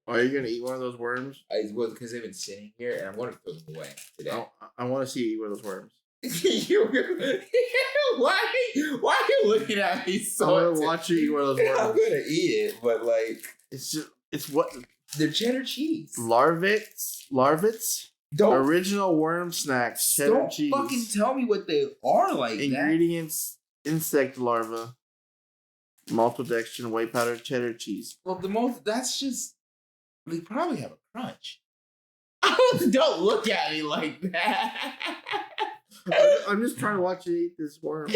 Are you gonna eat one of those worms? Well, because they've been sitting here, and I'm going to throw them away today. I want to see you eat one of those worms. Why are you looking at me so? I'm gonna watch you eat one of those worms. I'm gonna eat it, but like, it's what they're cheddar cheese. Larvets. Original worm snacks. Cheddar cheese. Don't fucking tell me what they are like. Ingredients: insect larva, maltodextrin, whey powder, cheddar cheese. Well, that's just. They probably have a crunch. Don't look at me like that. I'm just trying to watch you eat this worm.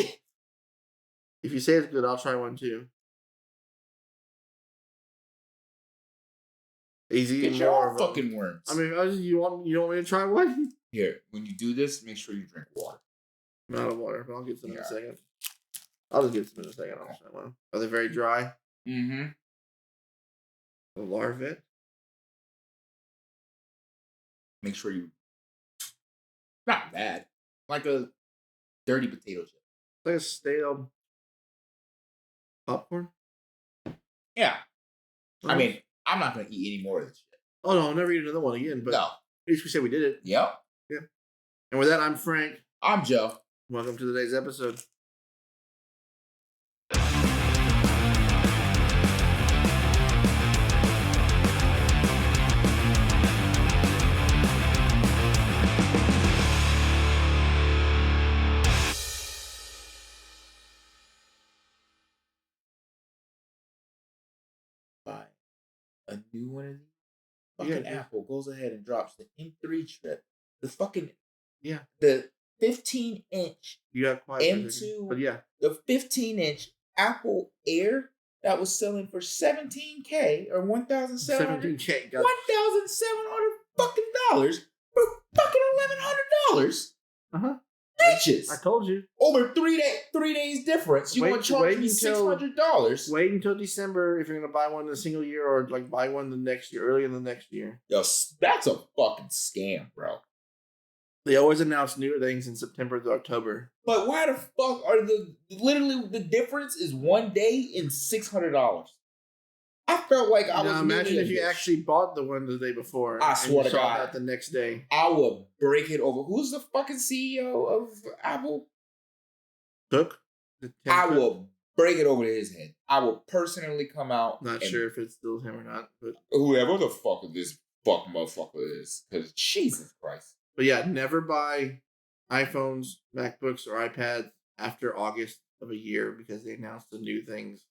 If you say it's good, I'll try one too. He's eating more fucking worms. I mean, you want me to try one? Here, when you do this, make sure you drink water. I'm out of water, but I'll get some in a second. I'll just get some in a second. I'll try one. Are they very dry? Mm-hmm. The larvae. Make sure you. Not bad. Like a dirty potato chip. Like a stale popcorn? Yeah. I mean, I'm not going to eat any more of this shit. Oh, no, I'll never eat another one again. But no. At least we said we did it. Yep. Yeah. And with that, I'm Frank. I'm Joe. Welcome to today's episode. Buy a new one of these. Fucking Apple goes ahead and drops the M3 chip. The fucking the 15-inch you got quiet M2, but yeah, the 15-inch Apple Air that was selling for $17,000 or $1,700. $1,700 fucking dollars for fucking $1,100. Bitches. I told you. Over 3 days difference. You want to charge me $600? Wait until December if you're gonna buy one in a single year, or like buy one the next year, early in the next year. Yo, that's a fucking scam, bro. They always announce new things in September to October. But why the fuck are the difference is 1 day in $600? I felt like I was. Imagine if you actually bought the one the day before. I swear to God, that the next day I will break it over. Who's the fucking CEO of Apple? Cook. I will break it over to his head. I will personally come out. Not sure if it's still him or not, but whoever the fuck this fuck motherfucker is, because Jesus Christ. But yeah, never buy iPhones, MacBooks, or iPads after August of a year because they announce the new things.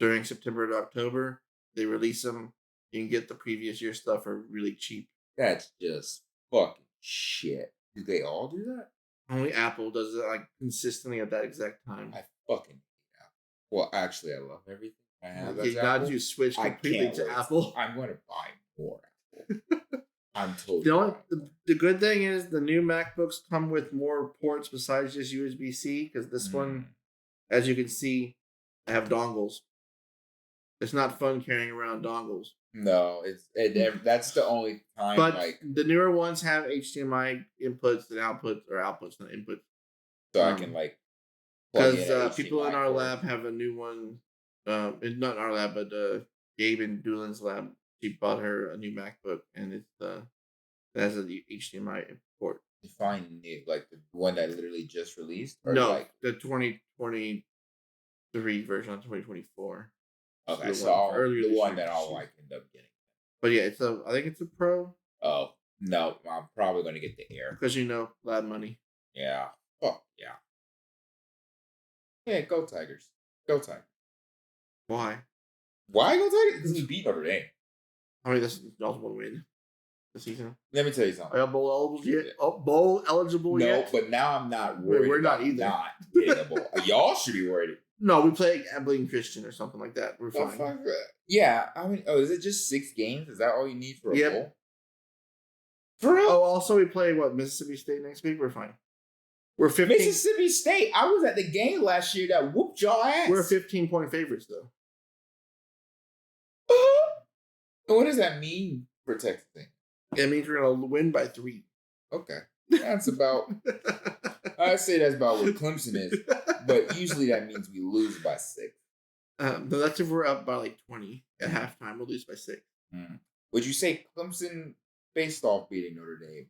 During September to October, they release them. You can get the previous year stuff for really cheap. That's just fucking shit. Do they all do that? Only Apple does it like consistently at that exact time. I fucking hate Apple. Well, actually, I love everything I have. Now you switch completely to Apple. I'm going to buy more Apple. I'm totally. The good thing is the new MacBooks come with more ports besides just USB-C, because this one, as you can see, I have dongles. It's not fun carrying around dongles. No, that's the only time. But the newer ones have HDMI inputs and outputs, or outputs, not inputs. So I can because people in our lab have a new one. Not in our lab, but Gabe in Doolin's lab. She bought her a new MacBook, and it has a HDMI port. Define the one that literally just released, or no, the 2023 version on 2024. Okay, so the one that I'll end up getting. But yeah, I think it's a Pro. Oh no, I'm probably gonna get the Air because lab money. Yeah. Oh yeah. Yeah, go Tigers. Go Tigers. Why? Why go Tigers? Because we beat Notre Dame. I mean, that's also one win this season. Let me tell you something. Are you bowl eligible yet? Bowl eligible yet? No, but now I'm not worried. We're not either. Not getting a bowl. Y'all should be worried. No, we play Abilene Christian or something like that. We're fine. Yeah, I mean, is it just 6 games? Is that all you need for a bowl? For real? Oh, also we play Mississippi State next week. We're fine. We're 15. Mississippi State. I was at the game last year that whooped y'all ass. We're 15-point favorites though. What does that mean for Texas? It means we're gonna win by 3. Okay, that's about. I'd say that's about what Clemson is, but usually that means we lose by 6. No, that's if we're up by 20 at halftime. We'll lose by 6. Would you say Clemson, based off beating Notre Dame,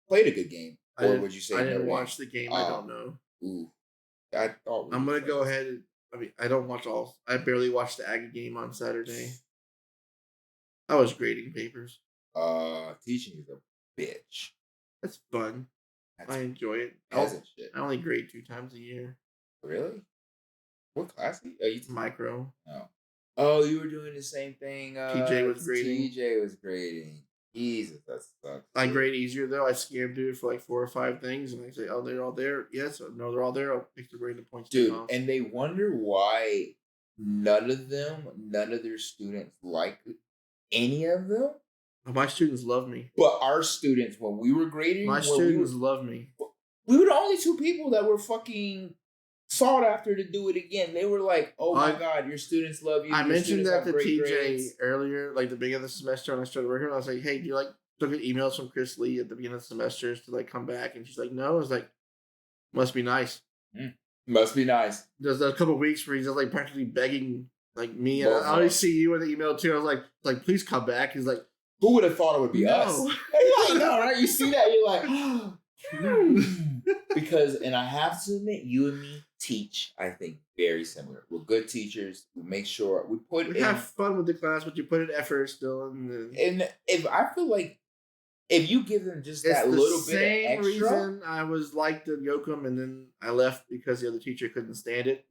played a good game, or would you say I didn't Notre Dame? watch the game. I don't know. Ooh, I thought we I'm were gonna go friends. ahead. I mean, I don't watch all. I barely watched the Aggie game on Saturday. I was grading papers. Teaching is a bitch. That's fun. I enjoy it. Shit. I only grade 2 times a year. Really? What class? Are you Micro. No. Oh, you were doing the same thing. TJ was grading. TJ was grading. Jesus, that sucks. I grade easier though. I scan through it for like 4 or 5 things, and I say, "Oh, they're all there." Yes, or no, they're all there. I'll pick the grade the points. Dude, and they wonder why none of their students like any of them. My students love me. But our students, when we were grading, my students love me. We were the only 2 people that were fucking sought after to do it again. They were like, "Oh my god, your students love you." I mentioned that to TJ grades. earlier, like the beginning of the semester, and I started working. I was like, "Hey, do you like look at emails from Chris Lee at the beginning of the semesters to like come back?" And she's like, "No." I was like, "Must be nice." Must be nice. There's a couple of weeks where he's just like practically begging like me, and I always see you in the email too. I was like, "Please come back." He's like, "Who would have thought it would be us?" I know, right? You see that, you're like, because, and I have to admit, you and me teach, I think, very similar. We're good teachers. We make sure we have fun with the class, but you put in effort still. And if I feel like if you give them just that little bit of extra. Reason I was like to Yoakum, and then I left because the other teacher couldn't stand it.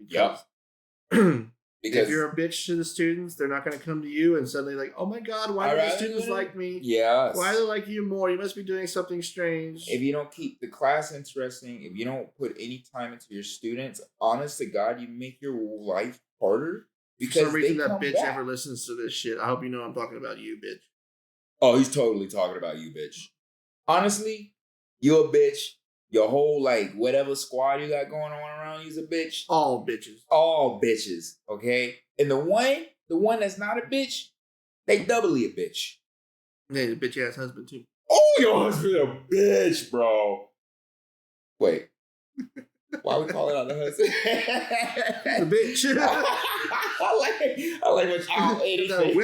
Because if you're a bitch to the students, they're not going to come to you and suddenly like, "Oh my god, why do the students like me? Yes. Why do they like you more? You must be doing something strange." If you don't keep the class interesting, if you don't put any time into your students, honest to God, you make your life harder. Because for some reason that bitch ever listens to this shit. I hope you know I'm talking about you, bitch. Oh, he's totally talking about you, bitch. Honestly, you a bitch. Your whole, like, whatever squad you got going on around you's a bitch. All bitches. All bitches, okay? And the one that's not a bitch, they doubly a bitch. Yeah, the bitch ass husband too. Oh, your husband a bitch, bro. Wait. Why we calling out the husband? The bitch. I like without anything.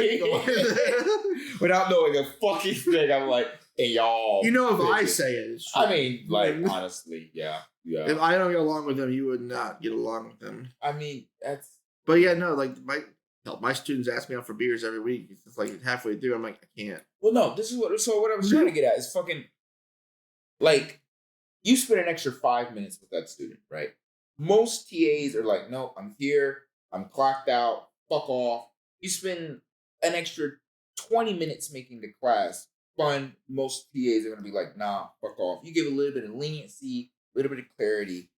Without knowing a fucking thing, I'm like, "Hey, y'all." You know, if I say it, it's true. I mean, like, honestly, yeah. If I don't get along with them, you would not get along with them. I mean, that's. But yeah, no, like my students ask me out for beers every week. It's just like halfway through, I'm like, I can't. Well, no, this is what. So what I was trying to get at is fucking, like, you spend an extra 5 minutes with that student, right? Most TAs are like, "No, I'm here. I'm clocked out. Fuck off." You spend an extra 20 minutes making the class fun. Most TAs are going to be like, "Nah, fuck off." You give a little bit of leniency, a little bit of clarity.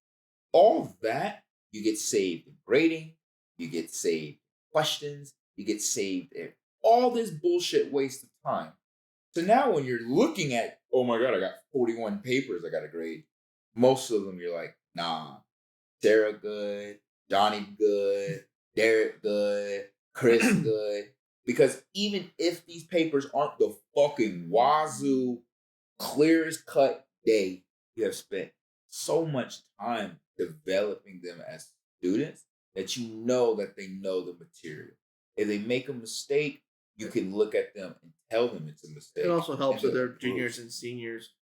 All of that, you get saved in grading. You get saved in questions. You get saved in all this bullshit waste of time. So now when you're looking at, "Oh my God, I got 41 papers I got to grade," most of them you're like, "Nah, Sarah good, Johnny good, Derek good, Chris good." Because even if these papers aren't the fucking wazoo, clearest cut day, you have spent so much time developing them as students that you know that they know the material. If they make a mistake, you can look at them and tell them it's a mistake. It also helps that they're juniors and seniors.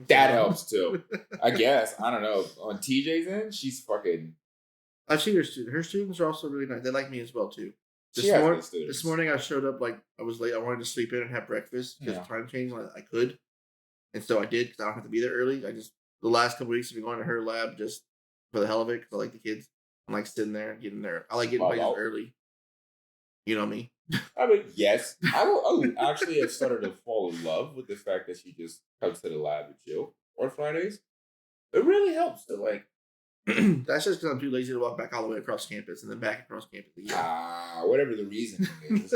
That helps too. I guess. I don't know. On TJ's end, she's fucking. I've seen her students. Her students are also really nice. They like me as well too. This morning I showed up like I was late. I wanted to sleep in and have breakfast because time changed. I could, and so I did because I don't have to be there early. I just the last couple weeks have been going to her lab just for the hell of it because I like the kids. I'm like sitting there and getting there. I like getting places early. You know me. I mean, yes. I actually have started to fall in love with the fact that she just comes to the lab and chill on Fridays. It really helps to like. That's just because I'm too lazy to walk back all the way across campus and then back across campus again. Whatever the reason is.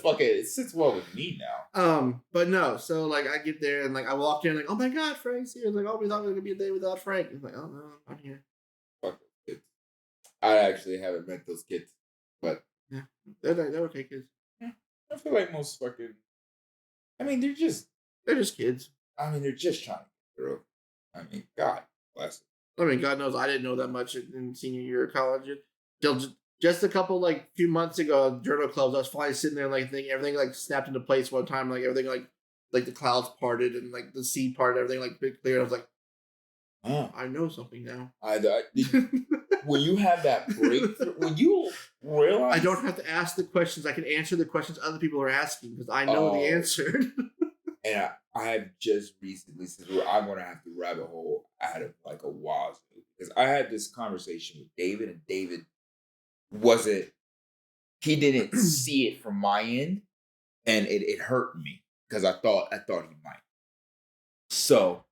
Fuck it, it sits well with me now. But no, so like I get there and like I walk in like, "Oh my God, Frank's here." It's like, "Oh, we thought it was gonna be a day without Frank." It's like, "Oh no, I'm here." Fuck those kids. I actually haven't met those kids, but yeah, they're okay kids. I feel like most fucking. I mean, they're just kids. I mean, they're just trying to get through. I mean, God bless them. I mean, God knows I didn't know that much in senior year of college. just a couple like few months ago, journal clubs, I was finally sitting there like thinking everything like snapped into place one time, like everything like the clouds parted and like the sea parted, everything like big clear. I was like, Oh, I know something now. When you have that breakthrough, when you realize I don't have to ask the questions. I can answer the questions other people are asking because I know the answer. And I have just recently said I'm gonna have to rabbit hole out of like a wazoo because I had this conversation with David, and David wasn't he didn't see it from my end, and it hurt me because I thought he might. So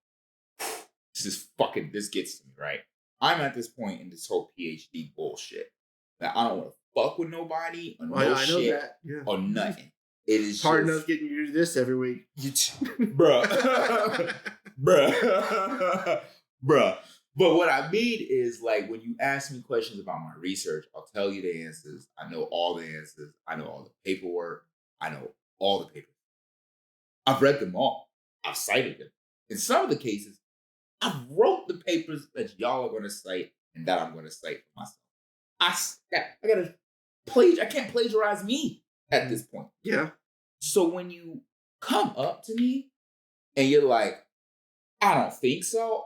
this gets to me, right? I'm at this point in this whole PhD bullshit that I don't want to fuck with nobody or no I know shit that. Yeah. or nothing. It is hard enough getting you to do this every week. Bruh. Bruh. But what I mean is, like, when you ask me questions about my research, I'll tell you the answers. I know all the answers. I know all the paperwork. I know all the papers. I've read them all. I've cited them. In some of the cases, I wrote the papers that y'all are going to cite and that I'm going to cite for myself. I gotta I can't plagiarize me at this point. Yeah. So when you come up to me and you're like, I don't think so,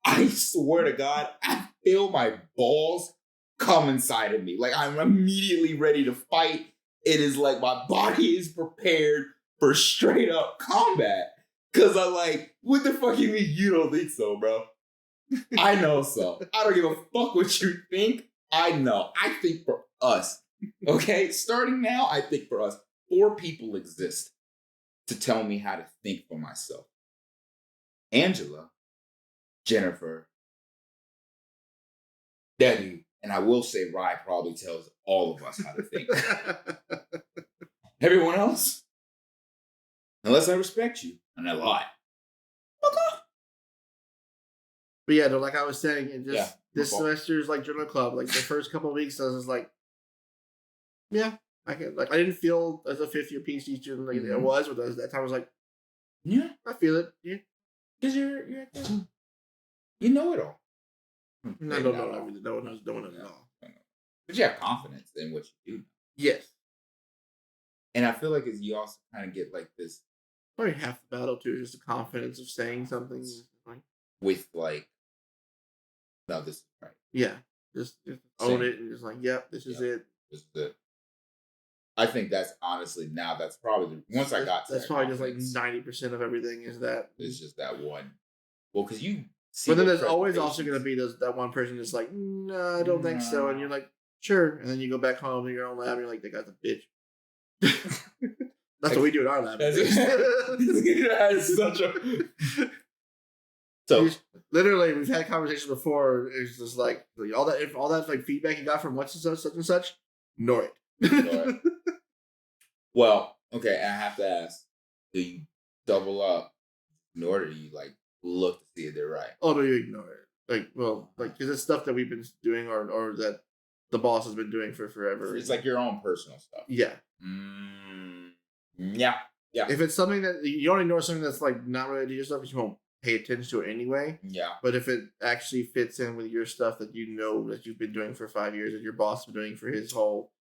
I swear to God, I feel my balls come inside of me. Like I'm immediately ready to fight. It is like my body is prepared for straight up combat. Cause I'm like, what the fuck you mean you don't think so, bro? I know so. I don't give a fuck what you think. I know. I think for us. Okay? Starting now, I think for us. 4 people exist to tell me how to think for myself. Angela, Jennifer, Debbie, and I will say Rye probably tells all of us how to think. Everyone else, unless I respect you, and I lie. Fuck off. But yeah, no, like I was saying, it just this fault. semester's like journal club. Like the first couple of weeks, I was just like, yeah, I didn't feel as a 5th-year PhD student like it was, but that time I was like, yeah, I feel it. Yeah, because you're at the, you know it all. No, I really don't know it at all. But you have confidence in what you do. Yes. And I feel like as you also kind of get like this. Probably half the battle too is just the confidence of saying something. With like, no, this is right. Yeah. Just own it and just like, yep, this is it. This is it. I think that's honestly now that's probably once I got to that's probably just like 90% of everything is that. It's just that one. Well, because you but then there's always also going to be that one person that's like, no, I don't think so. And you're like, sure. And then you go back home to your own lab and you're like, that guy's a bitch. That's what we do in our lab. That's such a... So literally, we've had conversations before. It's just like all that like feedback you got from such and such, ignore it. Well, okay, I have to ask: do you double up in order to like look to see if they're right? Oh no, you ignore it. Because it's stuff that we've been doing or that the boss has been doing for forever. It's like your own personal stuff. Yeah. Yeah. If it's something that you don't ignore something that's like not related to your stuff, because you won't pay attention to it anyway. Yeah. But if it actually fits in with your stuff that you know that you've been doing for 5 years and your boss has been doing for his whole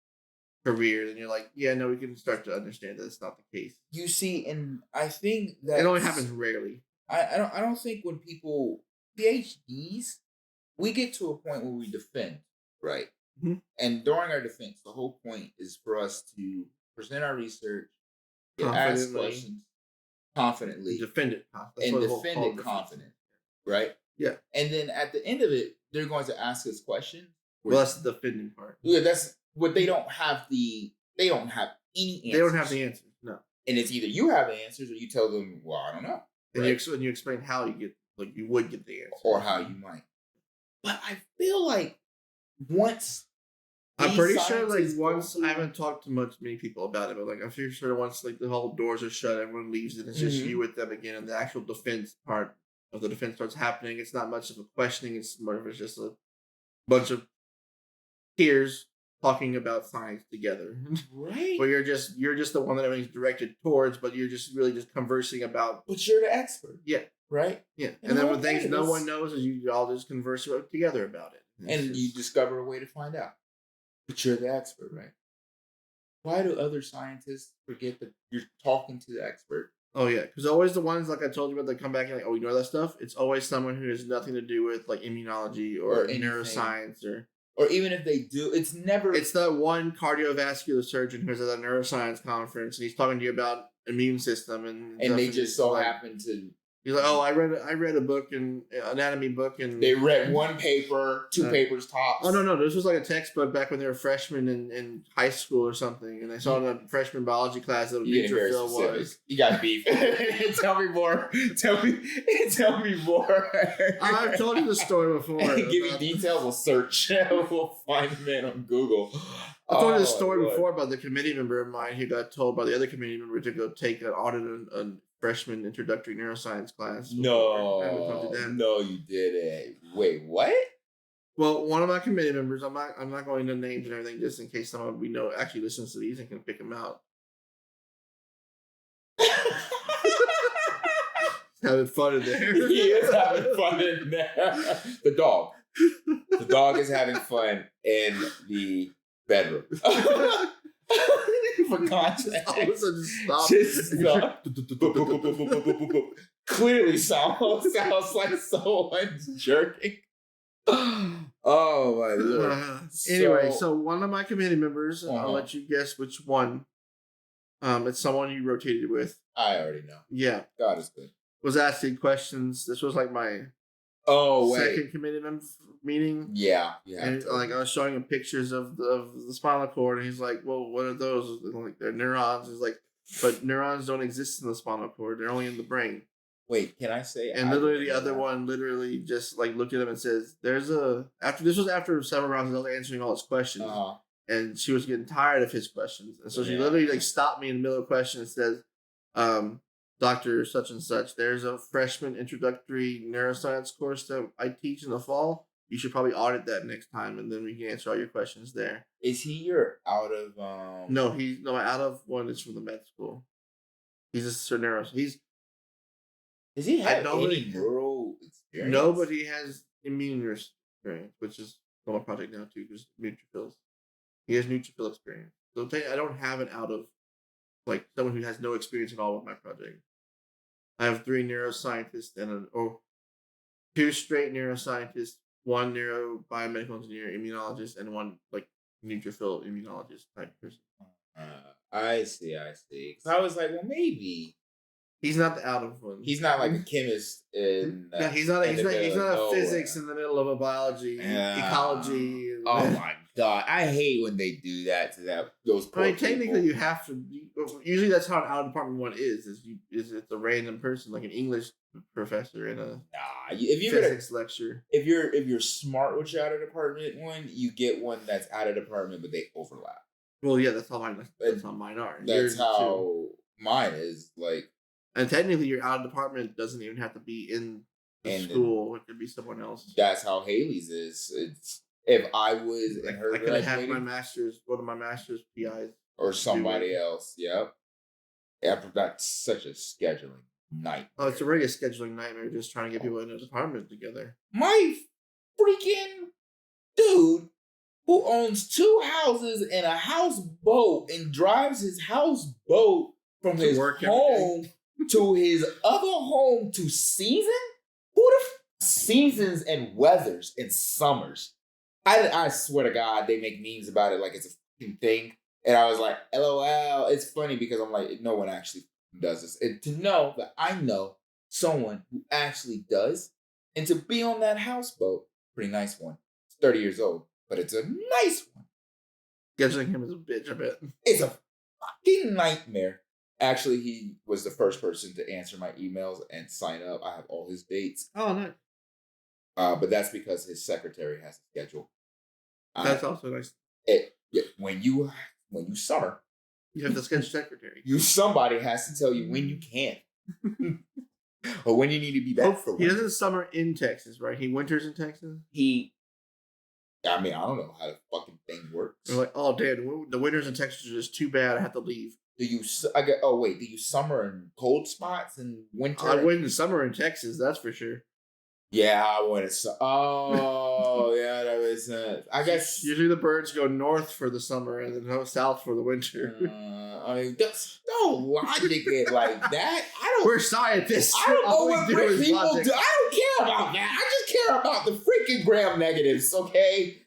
career, then you're like, yeah, no, we can start to understand that it's not the case. You see, and I think that it only happens rarely. I don't think when people PhDs, we get to a point where we defend, right? Mm-hmm. And during our defense, the whole point is for us to present our research, ask questions confidently, defend it, confident, right? Yeah. And then at the end of it, they're going to ask us questions. Well, that's the defending part. Yeah, that's what they don't have any answers. They don't have the answers, no. And it's either you have the answers or you tell them, well, I don't know. And you explain how you get, like you would get the answer. Or how you might. But I feel like once I'm pretty sure like once I haven't talked to many people about it, but like I'm pretty sure once like the whole doors are shut, everyone leaves and it's just you with them again, and the actual defense part of the defense starts happening. It's not much of a questioning, it's more of just a bunch of peers talking about science together. Right. Where you're just the one that everything's directed towards, but you're just really just conversing about. But you're the expert. Yeah. Right? Yeah. And then when things no one knows is you all just converse together about it. And you discover a way to find out. But you're the expert, right? Why do other scientists forget that you're talking to the expert? Oh yeah, because always the ones like I told you about that come back and like, oh, you know that stuff. It's always someone who has nothing to do with like immunology or Or anything. neuroscience Or even if they do, it's never. It's that one cardiovascular surgeon who's at a neuroscience conference and he's talking to you about immune system and they stuff, just so happen to. He's like, oh, I read a book and anatomy book and They read one paper, two papers tops. Oh no, this was like a textbook back when they were freshmen in high school or something, and they saw in a freshman biology class that neutrophil was. You got beef. Tell me more. Tell me more. I've told you the story before. Give me details. We'll search. We'll find the man on Google. I told you the story before about the committee member of mine who got told by the other committee member to go take an audit on freshman introductory neuroscience class. No, you didn't. Wait, what? Well, one of my committee members, I'm not going into names and everything, just in case someone we know actually listens to these and can pick them out. Having fun in there. He is having fun in there. The dog is having fun in the bedroom. For context. Just stop. Clearly sounds like someone's jerking. Oh my lord. Anyway, so one of my committee members, I'll let you guess which one. It's someone you rotated with. I already know. Yeah. God is good. Was asking questions. This was like my second committee member meeting. Yeah. And like I was showing him pictures of the spinal cord, and he's like, "Well, what are those?" And like they're neurons. He's like, "But neurons don't exist in the spinal cord. They're only in the brain." Wait, can I say? And literally, the other one literally just like looked at him and says, "There's a." After several rounds, I was answering all his questions, and she was getting tired of his questions, and so she literally like stopped me in the middle of the question and says, Dr. Such and Such, there's a freshman introductory neuroscience course that I teach in the fall. You should probably audit that next time, and then we can answer all your questions there." Is he your out of? No, my out of one is from the med school. He's a neuro. Does he have any neural experience? No, but he has immune experience, which is on my project now too. Because neutrophils, he has neutrophil experience. So I don't have an out of like someone who has no experience at all with my project. I have 3 neuroscientists and two straight neuroscientists, 1 neurobiomedical engineer, immunologist, and 1 like neutrophil immunologist type person. I see. Because I was like, well, maybe he's not the out of one. He's not like a chemist in. He's not a physics in the middle of a biology, ecology. Oh my god, I hate when they do that to those. I mean, technically, you have to. Usually, that's how an out of department one is. It's a random person, like an English professor in a if you're physics lecture. If you're smart with your out of department one, you get one that's out of department, but they overlap. Well, yeah, that's how mine are. That's how mine is like. And technically, your out of department doesn't even have to be in the school. It could be someone else. That's how Haley's is. It's if I was in her. I could have one of my master's PIs or somebody else. Yep. That's such a scheduling nightmare. Oh, it's already a scheduling nightmare just trying to get people in a department together. My freaking dude who owns 2 houses and a houseboat and drives his houseboat from his home to his other home to season? Who the seasons and weathers and summers? I swear to God, they make memes about it like it's a fucking thing. And I was like, LOL. It's funny because I'm like, no one actually does this. And to know that I know someone who actually does, and to be on that houseboat, pretty nice one. It's 30 years old, but it's a nice one. Scheduling him is a bitch, I bet. It's a fucking nightmare. Actually, he was the first person to answer my emails and sign up. I have all his dates. Oh, nice. But that's because his secretary has a schedule. That's also nice. When you summer, you have the schedule secretary. Somebody has to tell you when you can, or when you need to be back for. He doesn't summer in Texas, right? He winters in Texas. I mean, I don't know how the fucking thing works. They're like, oh, damn, the winters in Texas are just too bad. I have to leave. Do you summer in cold spots and winter? I went in summer in Texas, that's for sure. Yeah, I want to. Oh, yeah, that makes sense. I guess. Usually the birds go north for the summer and then go south for the winter. I mean, there's no logic in like that. We're scientists. I don't know All we what do rich is people logic. do. I don't care about that. I just care about the freaking gram negatives. Okay,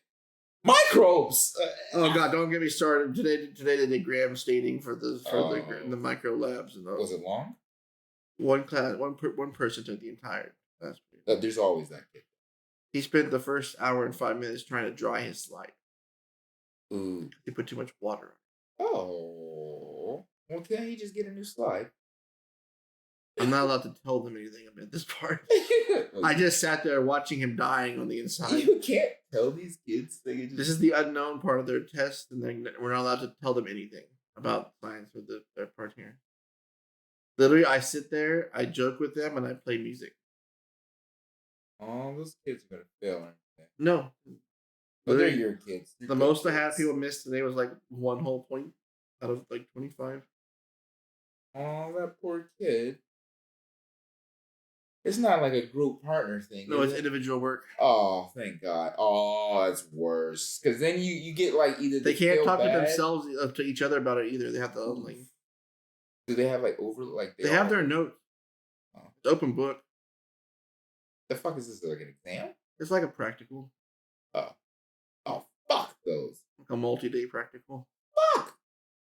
microbes. Oh God! Don't get me started. Today they did gram staining for the micro labs and Was it long? one person took the entire class. There's always that kid. He spent the first hour and 5 minutes trying to dry his slide. Ooh. He put too much water on. Oh. Well, can't he just get a new slide? I'm not allowed to tell them anything about this part. I just sat there watching him dying on the inside. You can't tell these kids. This is the unknown part of their test, and we're not allowed to tell them anything about science for their part here. Literally, I sit there, I joke with them, and I play music. Oh, those kids are gonna fail, aren't they? No. But they're your kids. The most I had people miss today was like 1 whole point out of like 25. Oh, that poor kid. It's not like a group partner thing. No, it's individual work. Oh, thank God. Oh, it's worse. Because then you get like either they can't talk to themselves to each other about it either. They have to only. Do they have like over like they have their notes? Oh. It's open book. The fuck is this, like an exam? It's like a practical. Oh, fuck those. Like a multi-day practical. Fuck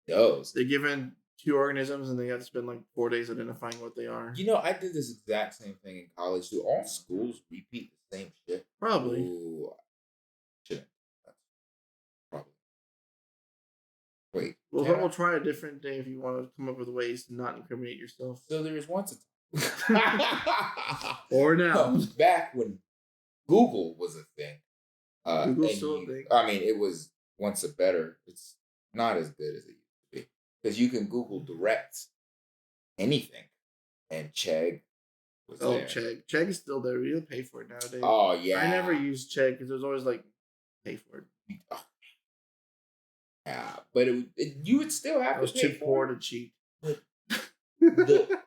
those. They're given 2 organisms and they have to spend like 4 days identifying what they are. You know, I did this exact same thing in college. Do all schools repeat the same shit? Probably. Ooh, shouldn't. Probably. Wait. Well, we'll try a different day if you want to come up with ways to not incriminate yourself. So there was once a time. Or now. Back when Google was a thing. Google's still a thing. I mean, it was once a better. It's not as good as it used to be. Because you can Google direct anything. And Chegg was there. Chegg. Chegg is still there. You pay for it nowadays. Oh, yeah. I never used Chegg because there's always like, pay for it. Oh. Yeah, but you would still have to pay. I was too poor to cheat. The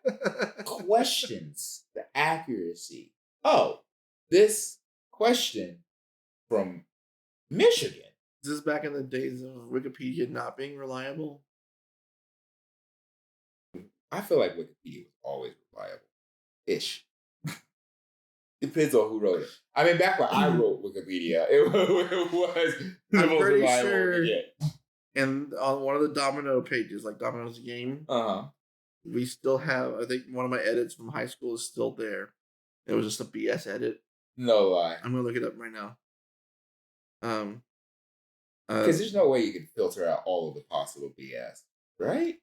questions, the accuracy. Oh, this question from Michigan. Is this back in the days of Wikipedia not being reliable? I feel like Wikipedia was always reliable-ish. Depends on who wrote it. I mean, back when I wrote Wikipedia, it was the most reliable sure. And on one of the Domino pages, like Domino's game, we still have, I think one of my edits from high school is still there. It was just a BS edit. No lie. I'm gonna look it up right now. Because there's no way you can filter out all of the possible BS, right?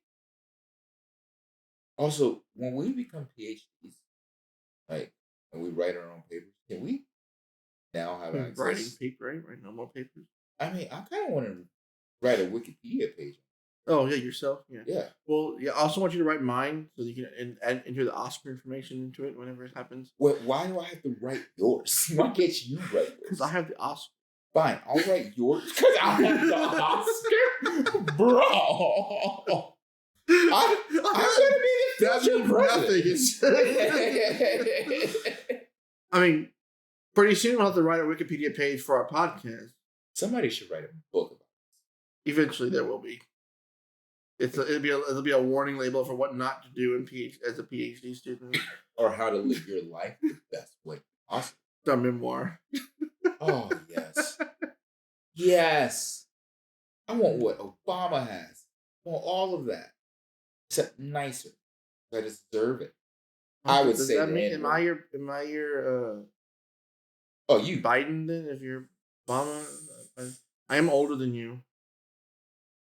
Also, when we become PhDs, like, and we write our own papers, can we now have access? Writing paper, right? Write no more papers. I mean, I kind of want to write a Wikipedia page. Oh, yeah, yourself? Yeah. Yeah. Well, yeah, I also want you to write mine so that you can enter the Oscar information into it whenever it happens. Wait, why do I have to write yours? Why can't you write yours? Because I have the Oscar. Fine, I'll write yours because I have the Oscar? Bro. I'm going to be the future president. I mean, pretty soon we'll have to write a Wikipedia page for our podcast. Somebody should write a book about this. Eventually, there will be. It'll be a warning label for what not to do as a PhD student, or how to live your life the best way possible. A memoir. Oh yes, yes. I want what Obama has. I want all of that, except nicer. I deserve it. I would say. Does that mean am I your? Oh, you Biden then? If you're Obama, I am older than you.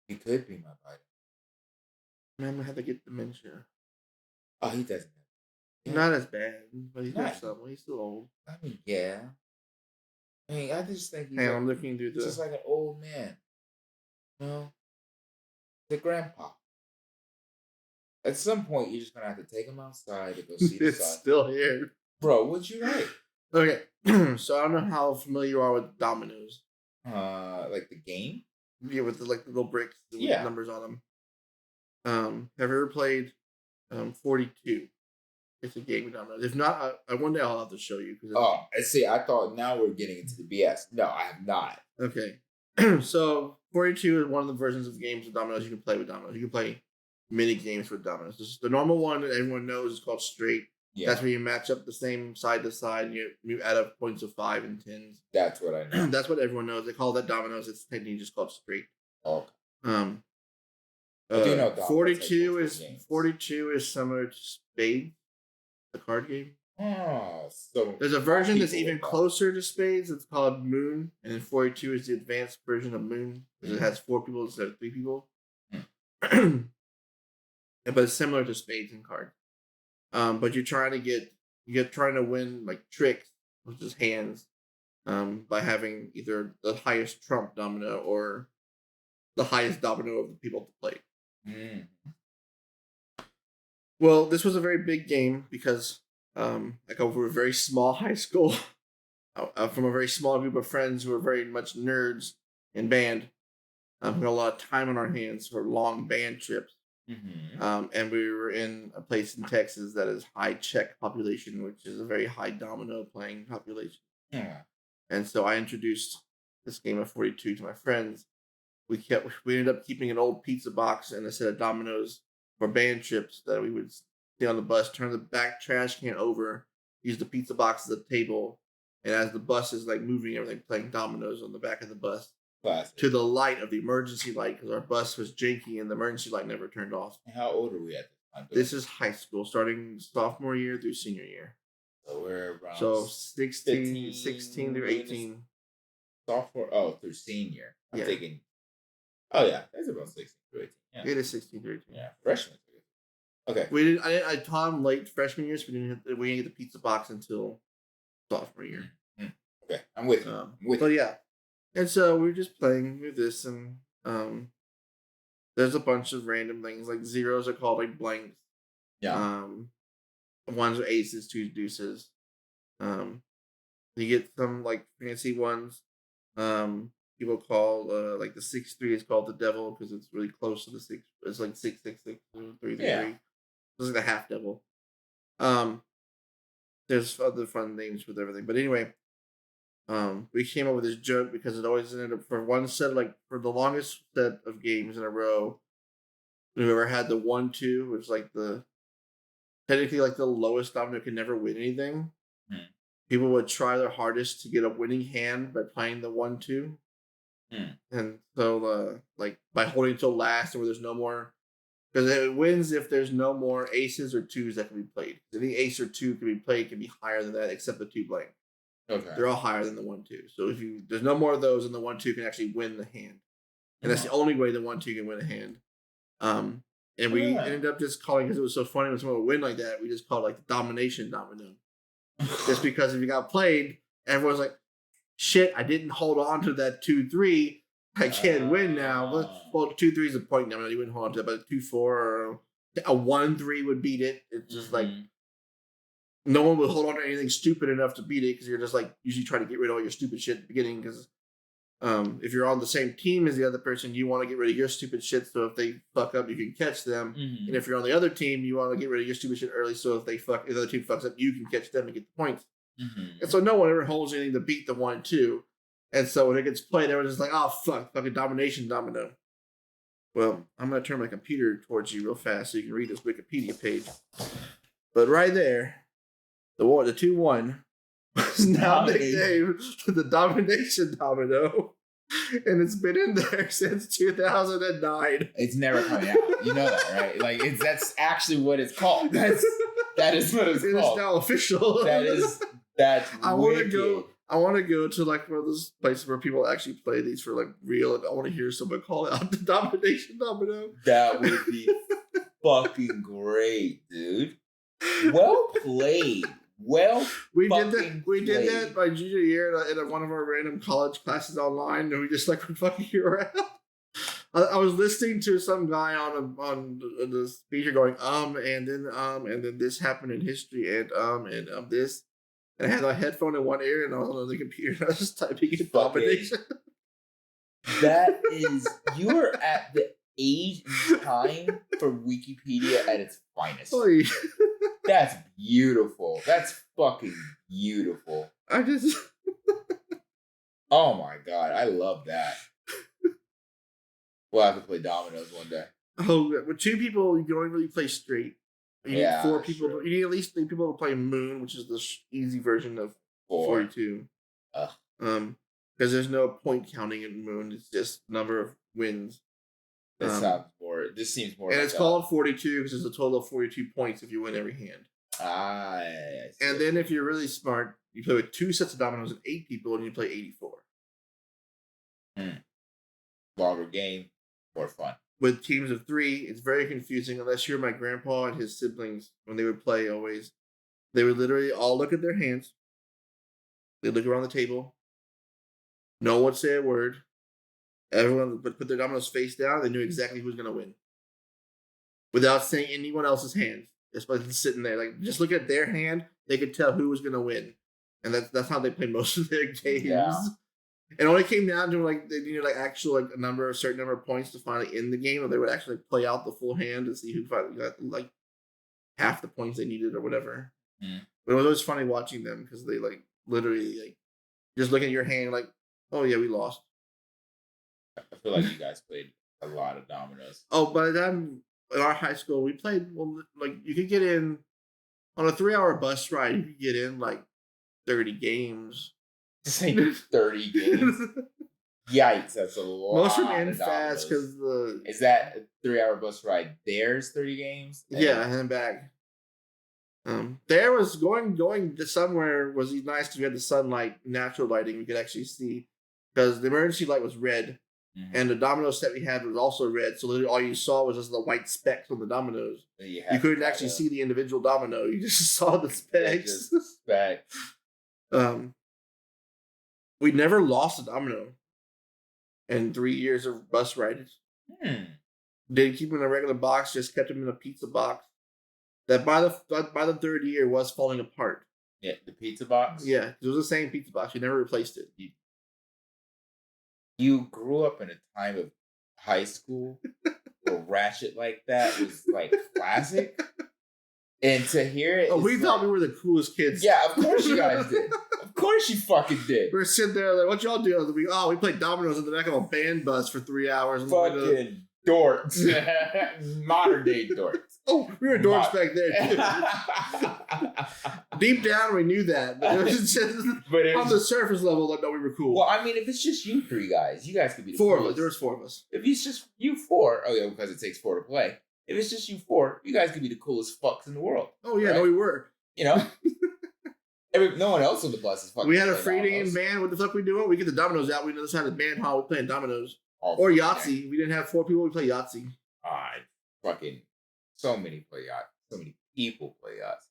He could be my Biden. I'm gonna have to get dementia. Oh, he doesn't. He's not as bad, but he's got some. He's still old. I mean, yeah. I mean, I just think he's I'm looking through just like an old man. You know? The grandpa. At some point, you're just gonna have to take him outside to go see the sun. It's still here. Bro, what'd you write? Okay. So I don't know how familiar you are with dominoes. Like the game? Yeah, with the little bricks with numbers on them. Have you ever played 42? It's a game of dominoes. If not, one day I'll have to show you. Oh, I see. I thought now we're getting into the BS. No, I have not. Okay. So 42 is one of the versions of games of dominoes you can play with dominoes. You can play mini games with dominoes. This is the normal one that everyone knows is called straight. Yeah. That's where you match up the same side to side and you add up points of 5 and 10s. That's what I know. That's what everyone knows. They call that dominoes. It's technically just called straight. Okay. I do know 42 is similar to Spades, the card game. Oh, so there's a version that's even closer to Spades. It's called Moon, and then 42 is the advanced version of Moon, because it has 4 people instead of 3 people. But it's similar to Spades and cards. But you're trying to win like tricks, which is hands, by having either the highest trump domino or the highest domino of the people to play. Well, this was a very big game because I come from a very small high school, from a very small group of friends who are very much nerds in band. We had a lot of time on our hands for long band trips. And we were in a place in Texas that is high Czech population, which is a very high domino playing population. Yeah. And so I introduced this game of 42 to my friends. We ended up keeping an old pizza box and a set of dominoes for band trips that we would stay on the bus, turn the back trash can over, use the pizza box as a table, and as the bus is like moving, everything playing dominoes on the back of the bus. Classic. To the light of the emergency light, because our bus was janky and the emergency light never turned off. And how old are we at this time? This is high school, starting sophomore year through senior year. So we're around 16 through 18. Sophomore, through senior. I'm thinking, that's about 16 through 18. Yeah. It is 16 through 18. Yeah, freshman. Okay. I taught him late freshman year, so we didn't get the pizza box until sophomore year. Okay, I'm with you. But yeah. And so we were just playing with this, and there's a bunch of random things. Like zeros are called like blanks. Yeah. Ones are aces, twos, deuces. You get some like fancy ones. People call like the 6-3 is called the devil because it's really close to the 6. It's like 6-6-6 3-3. It's like the half devil. There's other fun names with everything, but anyway. We came up with this joke because it always ended up for the longest set of games in a row. Whoever had the 1-2, which is like technically like the lowest domino could never win anything. People would try their hardest to get a winning hand by playing the 1-2. And so like by holding until last, where there's no more, because it wins if there's no more aces or twos that can be played. Any ace or two can be played can be higher than that, except the 2 blank. Okay. They're all higher than the 1-2. So if there's no more of those, and the 1-2 can actually win the hand, and that's the only way the 1-2 can win a hand. And we ended up just calling, because it was so funny when someone would win like that, we just called it like the domination domino. Just because if you got played, everyone's like, "Shit, I didn't hold on to that 2-3. I can't win now." Well, 2-3 is a point domino. You wouldn't hold on to it, but 2-4 or a 1-3 would beat it. It's just like. No one will hold on to anything stupid enough to beat it, because you're just like usually trying to get rid of all your stupid shit at the beginning. Because if you're on the same team as the other person, you want to get rid of your stupid shit, so if they fuck up, you can catch them. And if you're on the other team, you want to get rid of your stupid shit early, so if the other team fucks up, you can catch them and get the points. And so no one ever holds anything to beat the 1-2. And so when it gets played, everyone's just like, "Oh fuck, fucking domination domino." Well, I'm gonna turn my computer towards you real fast so you can read this Wikipedia page. But right there. The 2-1 was now nicknamed the domination domino, and it's been in there since 2009. It's never coming out. You know that, right? Like that's actually what it's called. That is what it's called. It is now official. That's. I want to go to like one of those places where people actually play these for like real, and I want to hear someone call out the domination domino. That would be fucking great, dude. Well played. We did that my junior year in one of our random college classes online, and we just like were fucking around. I was listening to some guy on the speaker going and then this happened in history and this, and I had my headphone in one ear and I was on the computer and I was just typing in domination. That is, you are at the age and time for Wikipedia at its finest. That's beautiful. That's fucking beautiful. I just. Oh my god, I love that. We'll have to play dominoes one day. Oh, with 2 people, you can only really play straight. You need 4 people. True. You need at least 3 people to play Moon, which is the easy version of 42. Because there's no point counting in Moon. It's just number of wins. This sounds more. This seems more. And like it's called 42 because there's a total of 42 points if you win every hand. And then if you're really smart, you play with 2 sets of dominoes and 8 people, and you play 84. Longer game, more fun. With teams of 3, it's very confusing unless you're my grandpa and his siblings. When they would play, always they would literally all look at their hands. They look around the table. No one would say a word. Everyone would put their dominoes face down. They knew exactly who was going to win, without saying anyone else's hands. Just by sitting there, like just look at their hand, they could tell who was going to win, and that's how they played most of their games. Yeah. It only came down to like they needed like actual like a certain number of points to finally end the game, or they would actually play out the full hand to see who finally got like half the points they needed or whatever. But it was always funny watching them because they like literally like just look at your hand like, oh yeah, we lost. I feel like you guys played a lot of dominoes. Oh, by the time in our high school we played, well, like you could get in on a 3-hour bus ride. You could get in like 30 games. This ain't 30 games. Yikes, that's a lot. Most of them end fast because the. Is that a 3-hour bus ride? There's 30 games? Yeah, and then back. There was going to somewhere was nice because we had the sunlight, natural lighting. We could actually see because the emergency light was red, and the domino set we had was also red. So literally all you saw was just the white specks on the dominoes. You couldn't actually see the individual domino. You just saw the specks. Just specks. We never lost a domino in 3 years of bus rides. Didn't keep them in a regular box, just kept them in a pizza box. That by the 3rd year was falling apart. Yeah, the pizza box? Yeah, it was the same pizza box. You never replaced it. You grew up in a time of high school where ratchet like that was like classic. And to hear it. Oh, we thought we were the coolest kids. Yeah, of course you guys did. Of course you fucking did. We were sitting there like, what y'all do? We played dominoes in the back of a band bus for 3 hours. Fucking dorks. Modern day dorks. Oh, we were dorks back there too. Deep down, we knew that. But it was just on the surface level, like, no, we were cool. Well, I mean, if it's just you 3 guys, you guys could be the 4 of us. There was 4 of us. If it's just you 4, oh yeah, because it takes 4 to play. If it's just you 4, you guys could be the coolest fucks in the world. Oh yeah, right? No, we were. You know, no one else on the bus is fucking. We had a free day in band. What the fuck we doing? We get the dominoes out. We on the other side of the band hall. We playing dominoes or Yahtzee. We didn't have 4 people. We play Yahtzee. Fucking so many play Yahtzee. So many people play Yahtzee.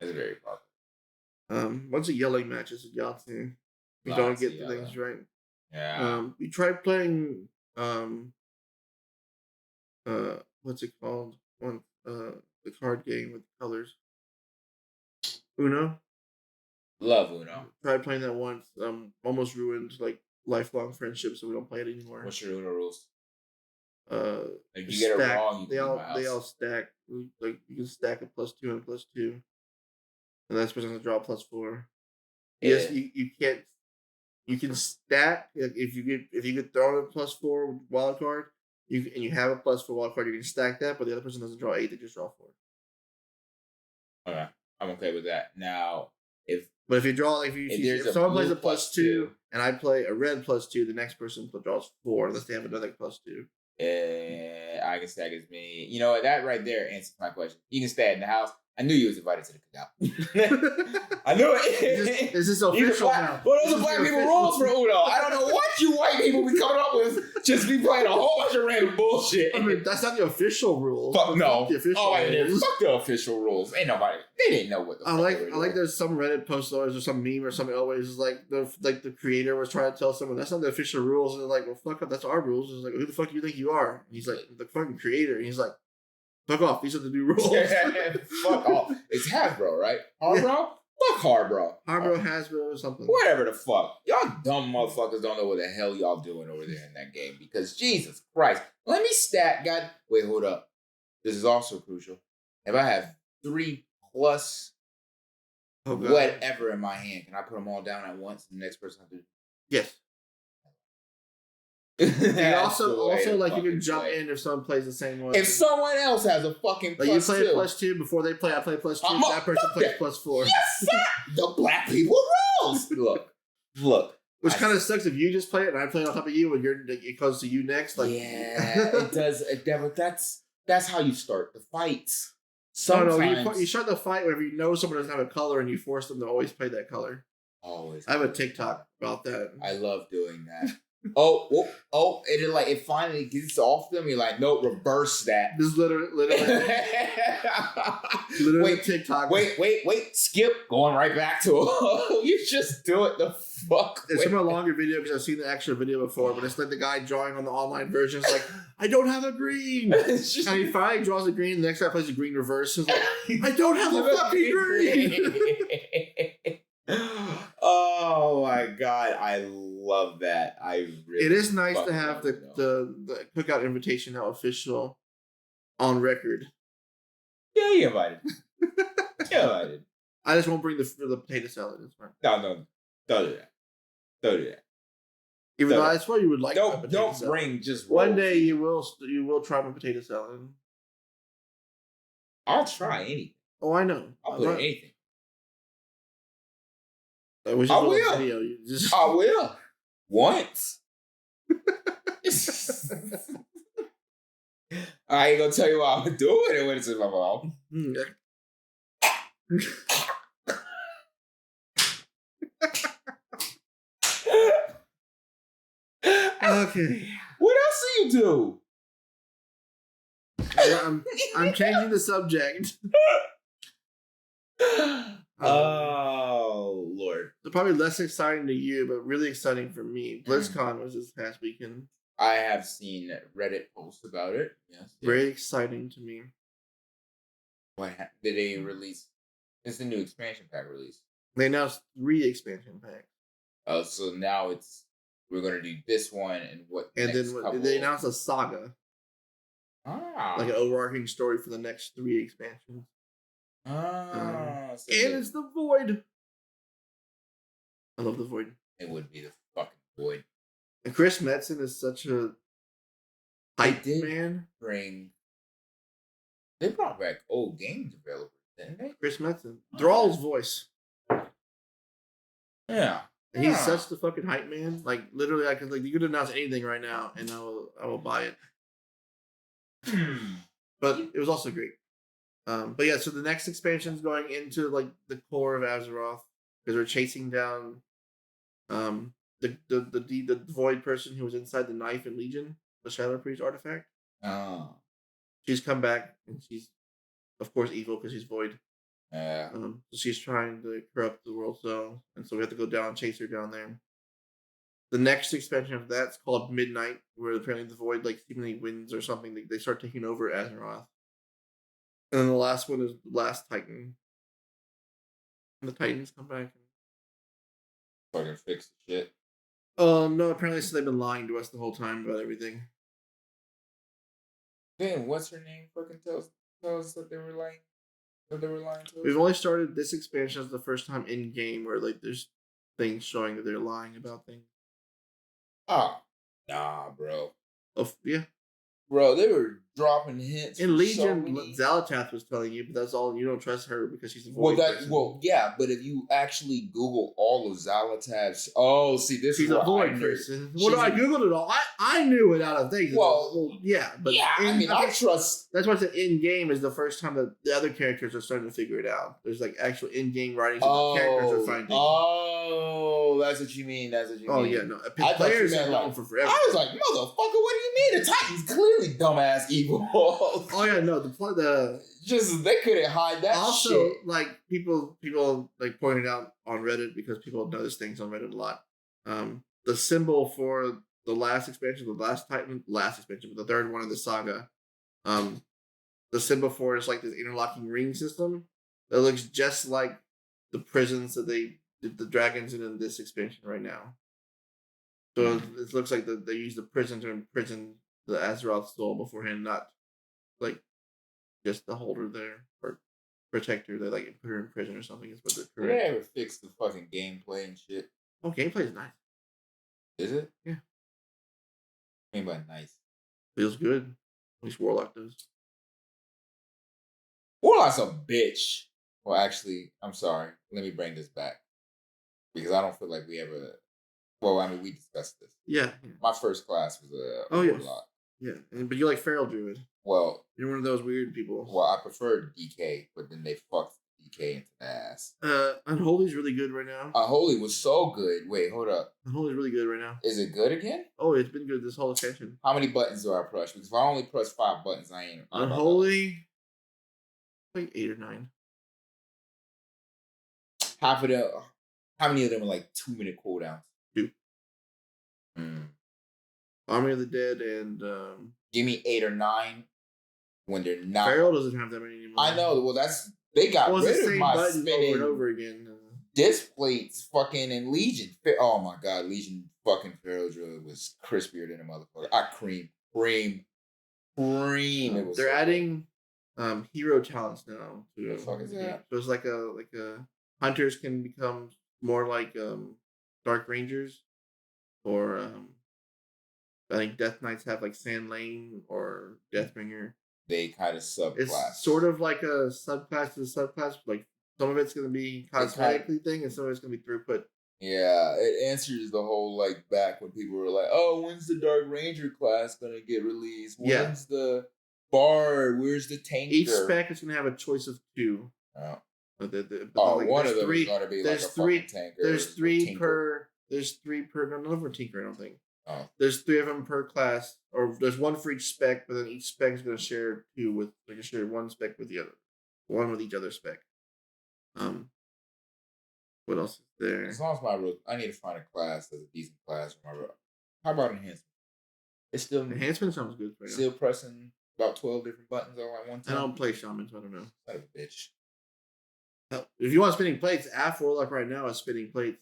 It's very popular. Once a yelling match is a Yahtzee. We don't get the things right. Yeah. We tried playing. What's it called? The card game with colors. Uno. Love Uno. Tried playing that once. Almost ruined like lifelong friendships, so we don't play it anymore. What's your Uno rules? Like you get it wrong, they all stack. Like you can stack a +2 and a +2, and that's supposed to draw a +4. Yeah. Yes, you can't. You can stack if you get thrown a +4 wild card. You have a +4 wild card, you can stack that, but the other person doesn't draw 8; they just draw 4. Okay, I'm okay with that. Now, if someone plays a +2 and I play a red +2, the next person draws 4 unless they have another +2. I can stack as many. You know, that right there answers my question. You can stay in the house. I knew you was invited to the cookout. I knew it. Is this official now? Well, those are black people rules for Uno. I don't know what you white people be coming up with. Just be playing a whole bunch of random bullshit. I mean, that's not the official rules. Fuck no. The official rules. Fuck the official rules. Ain't nobody. They didn't know what the. I like. There's some Reddit post always or some meme or something always is like the creator was trying to tell someone that's not the official rules, and they're like, well, fuck up, that's our rules. It's like, who the fuck do you think you are? And he's like, the fucking creator. And he's like, fuck off. These are the new rules. Fuck off. It's Hasbro, right? Hasbro? Yeah. Fuck Hasbro. Hasbro or something. Whatever the fuck. Y'all dumb motherfuckers don't know what the hell y'all doing over there in that game because Jesus Christ. Let me stack. Wait, hold up. This is also crucial. If I have 3 plus Oh god. whatever in my hand. Can I put them all down at once and the next person has to Yes. And also like you can jump in if someone plays the same one. If someone else has a fucking like plus you play two, a +2 before they play, I play +2. That person plays +4. Yes, sir. The black people rules. Look. Which kind of sucks if you just play it and I play it on top of you and it goes to you next. Like yeah, it does. That's how you start the fights. Sometimes, no, you start the fight whenever you know someone doesn't have a color and you force them to always play that color. Always. I have a TikTok about that. I love doing that. and it finally gets off them. You're like, nope, reverse that. This is literally wait, TikTok. Wait, skip. Going right back to it. You just do it the fuck. It's from a longer video because I've seen the actual video before, but it's like the guy drawing on the online version. It's like, I don't have a green. And he finally draws a green. The next guy plays a green reverse. It's like, I don't have a fucking green. Oh my god, I love that. It is nice to have the cookout invitation now official on record. Yeah, you invited. I just won't bring the potato salad. It's fine. No, don't do that. Even though that's what you would like. Don't bring just one day you will try my potato salad. I'll try anything. Oh, I know. I'll put anything. I will. Video. I will. Once. I ain't gonna tell you what I'm doing when it's in my mouth. Okay. What else do you do? I'm changing the subject. Oh Lord! They're probably less exciting to you, but really exciting for me. BlizzCon was this past weekend. I have seen Reddit posts about it. Yes, very exciting to me. What did they release? It's the new expansion pack release. They announced 3 expansion packs. Oh, so now we're gonna do this one and what? And then they announced a saga. Like an overarching story for the next 3 expansions. And it's the Void. I love the Void. It would be the fucking Void. And Chris Metzen is such a hype man. They brought back old game developers, didn't they? Chris Metzen. Thrall's voice. Yeah. And he's such the fucking hype man. Like literally, you could announce anything right now, and I will buy it. But it was also great. But yeah, so the next expansion is going into like the core of Azeroth because we're chasing down the Void person who was inside the knife in Legion, the Shadow Priest artifact. Oh. She's come back and she's of course evil because she's Void. Yeah. So she's trying to corrupt the world, and so we have to go down and chase her down there. The next expansion of that's called Midnight, where apparently the Void like seemingly wins or something. They start taking over Azeroth. And then the last one is the Last Titan. And the Titans come back. Fucking fix the shit. No, apparently so they've been lying to us the whole time about everything. Then what's her name fucking tells us that they were lying? That they were lying to us? We've only started this expansion as the first time in game where like there's things showing that they're lying about things. Oh. Nah, bro. Oh, yeah. Bro, they were dropping hints. In Legion, Xalatath was telling you, but that's all. You don't trust her because she's a Void person. Yeah, but if you actually Google all of Xalatath's, she's a Void person. Well, I Googled it all. I knew it out of things. Well, yeah, but I trust. That's why I said in game is the first time that the other characters are starting to figure it out. There's like actual in game writings that the characters are finding. Oh, that's what you mean. Oh yeah, no. Players have known for forever. I was like, motherfucker, what do you mean? The Titan's clearly dumbass evil. Oh yeah, no. Just they couldn't hide that. Also, shit. Like people like pointed out on Reddit because people notice things on Reddit a lot. The symbol for the last expansion, but the third one of the saga. The symbol for it is like this interlocking ring system that looks just like the prisons that they did the dragons in this expansion right now. So it looks like they use the prison to imprison the Azeroth soul beforehand, not like just the holder there. Or protect her. They like put her in prison or something. Is what they're Did they correct. ever fix the fucking gameplay and shit? Oh, gameplay is nice. Is it? Yeah. I mean by nice. Feels good. At least Warlock does. Warlock's a bitch. Well, actually, I'm sorry. Let me bring this back. Because I don't feel like we ever... Well, I mean, we discussed this. Yeah. My first class was a Warlock. Yeah. But you like Feral Druid. Well... You're one of those weird people. Well, I preferred DK, but then they fucked DK into the ass. Unholy's really good right now. Unholy was so good. Wait, hold up. Unholy's really good right now. Is it good again? Oh, it's been good this whole extension. How many buttons do I press? Because if I only press 5 buttons, I ain't... Unholy... Like 8 or 9. Half of them... How many of them are like 2-minute cooldowns? 2. Army of the Dead and... Give me 8 or 9 when they're not... Feral doesn't have that many anymore. I know. Well, that's... They got rid of my spinning... over and over again. Disc plates fucking in Legion. Oh my god, Legion fucking Feral Druid was crispier than a motherfucker. I cream. It was they're adding hero talents now. What the fuck is that? So it's like a hunters can become more like Dark Rangers, or I think Death Knights have like Sand Lane or Deathbringer. They kind of subclass. It's sort of like a subclass to subclass. Like some of it's going to be cosmetically thing, and some of it's going to be throughput. Yeah, it answers the whole like back when people were like, "Oh, when's the Dark Ranger class going to get released? When's the Bard? Where's the tanker?" Each spec is going to have a choice of 2. Oh. One of them is going to be like a fucking tanker. There's 3 per. There's 3 per. No, none of them are tinker. I don't think. Oh. There's 3 of them per class, or there's 1 for each spec. But then each spec is going to share 2 with. They can share 1 spec with the other, 1 with each other spec. What else is there? As long as I need to find a class that's a decent class for my road. How about enhancement? It's still enhancement sounds good. Right still now. Pressing about 12 different buttons all at one time. I don't play shaman, so I don't know. Son of a bitch. If you want spinning plates, Aff Warlock right now is spinning plates.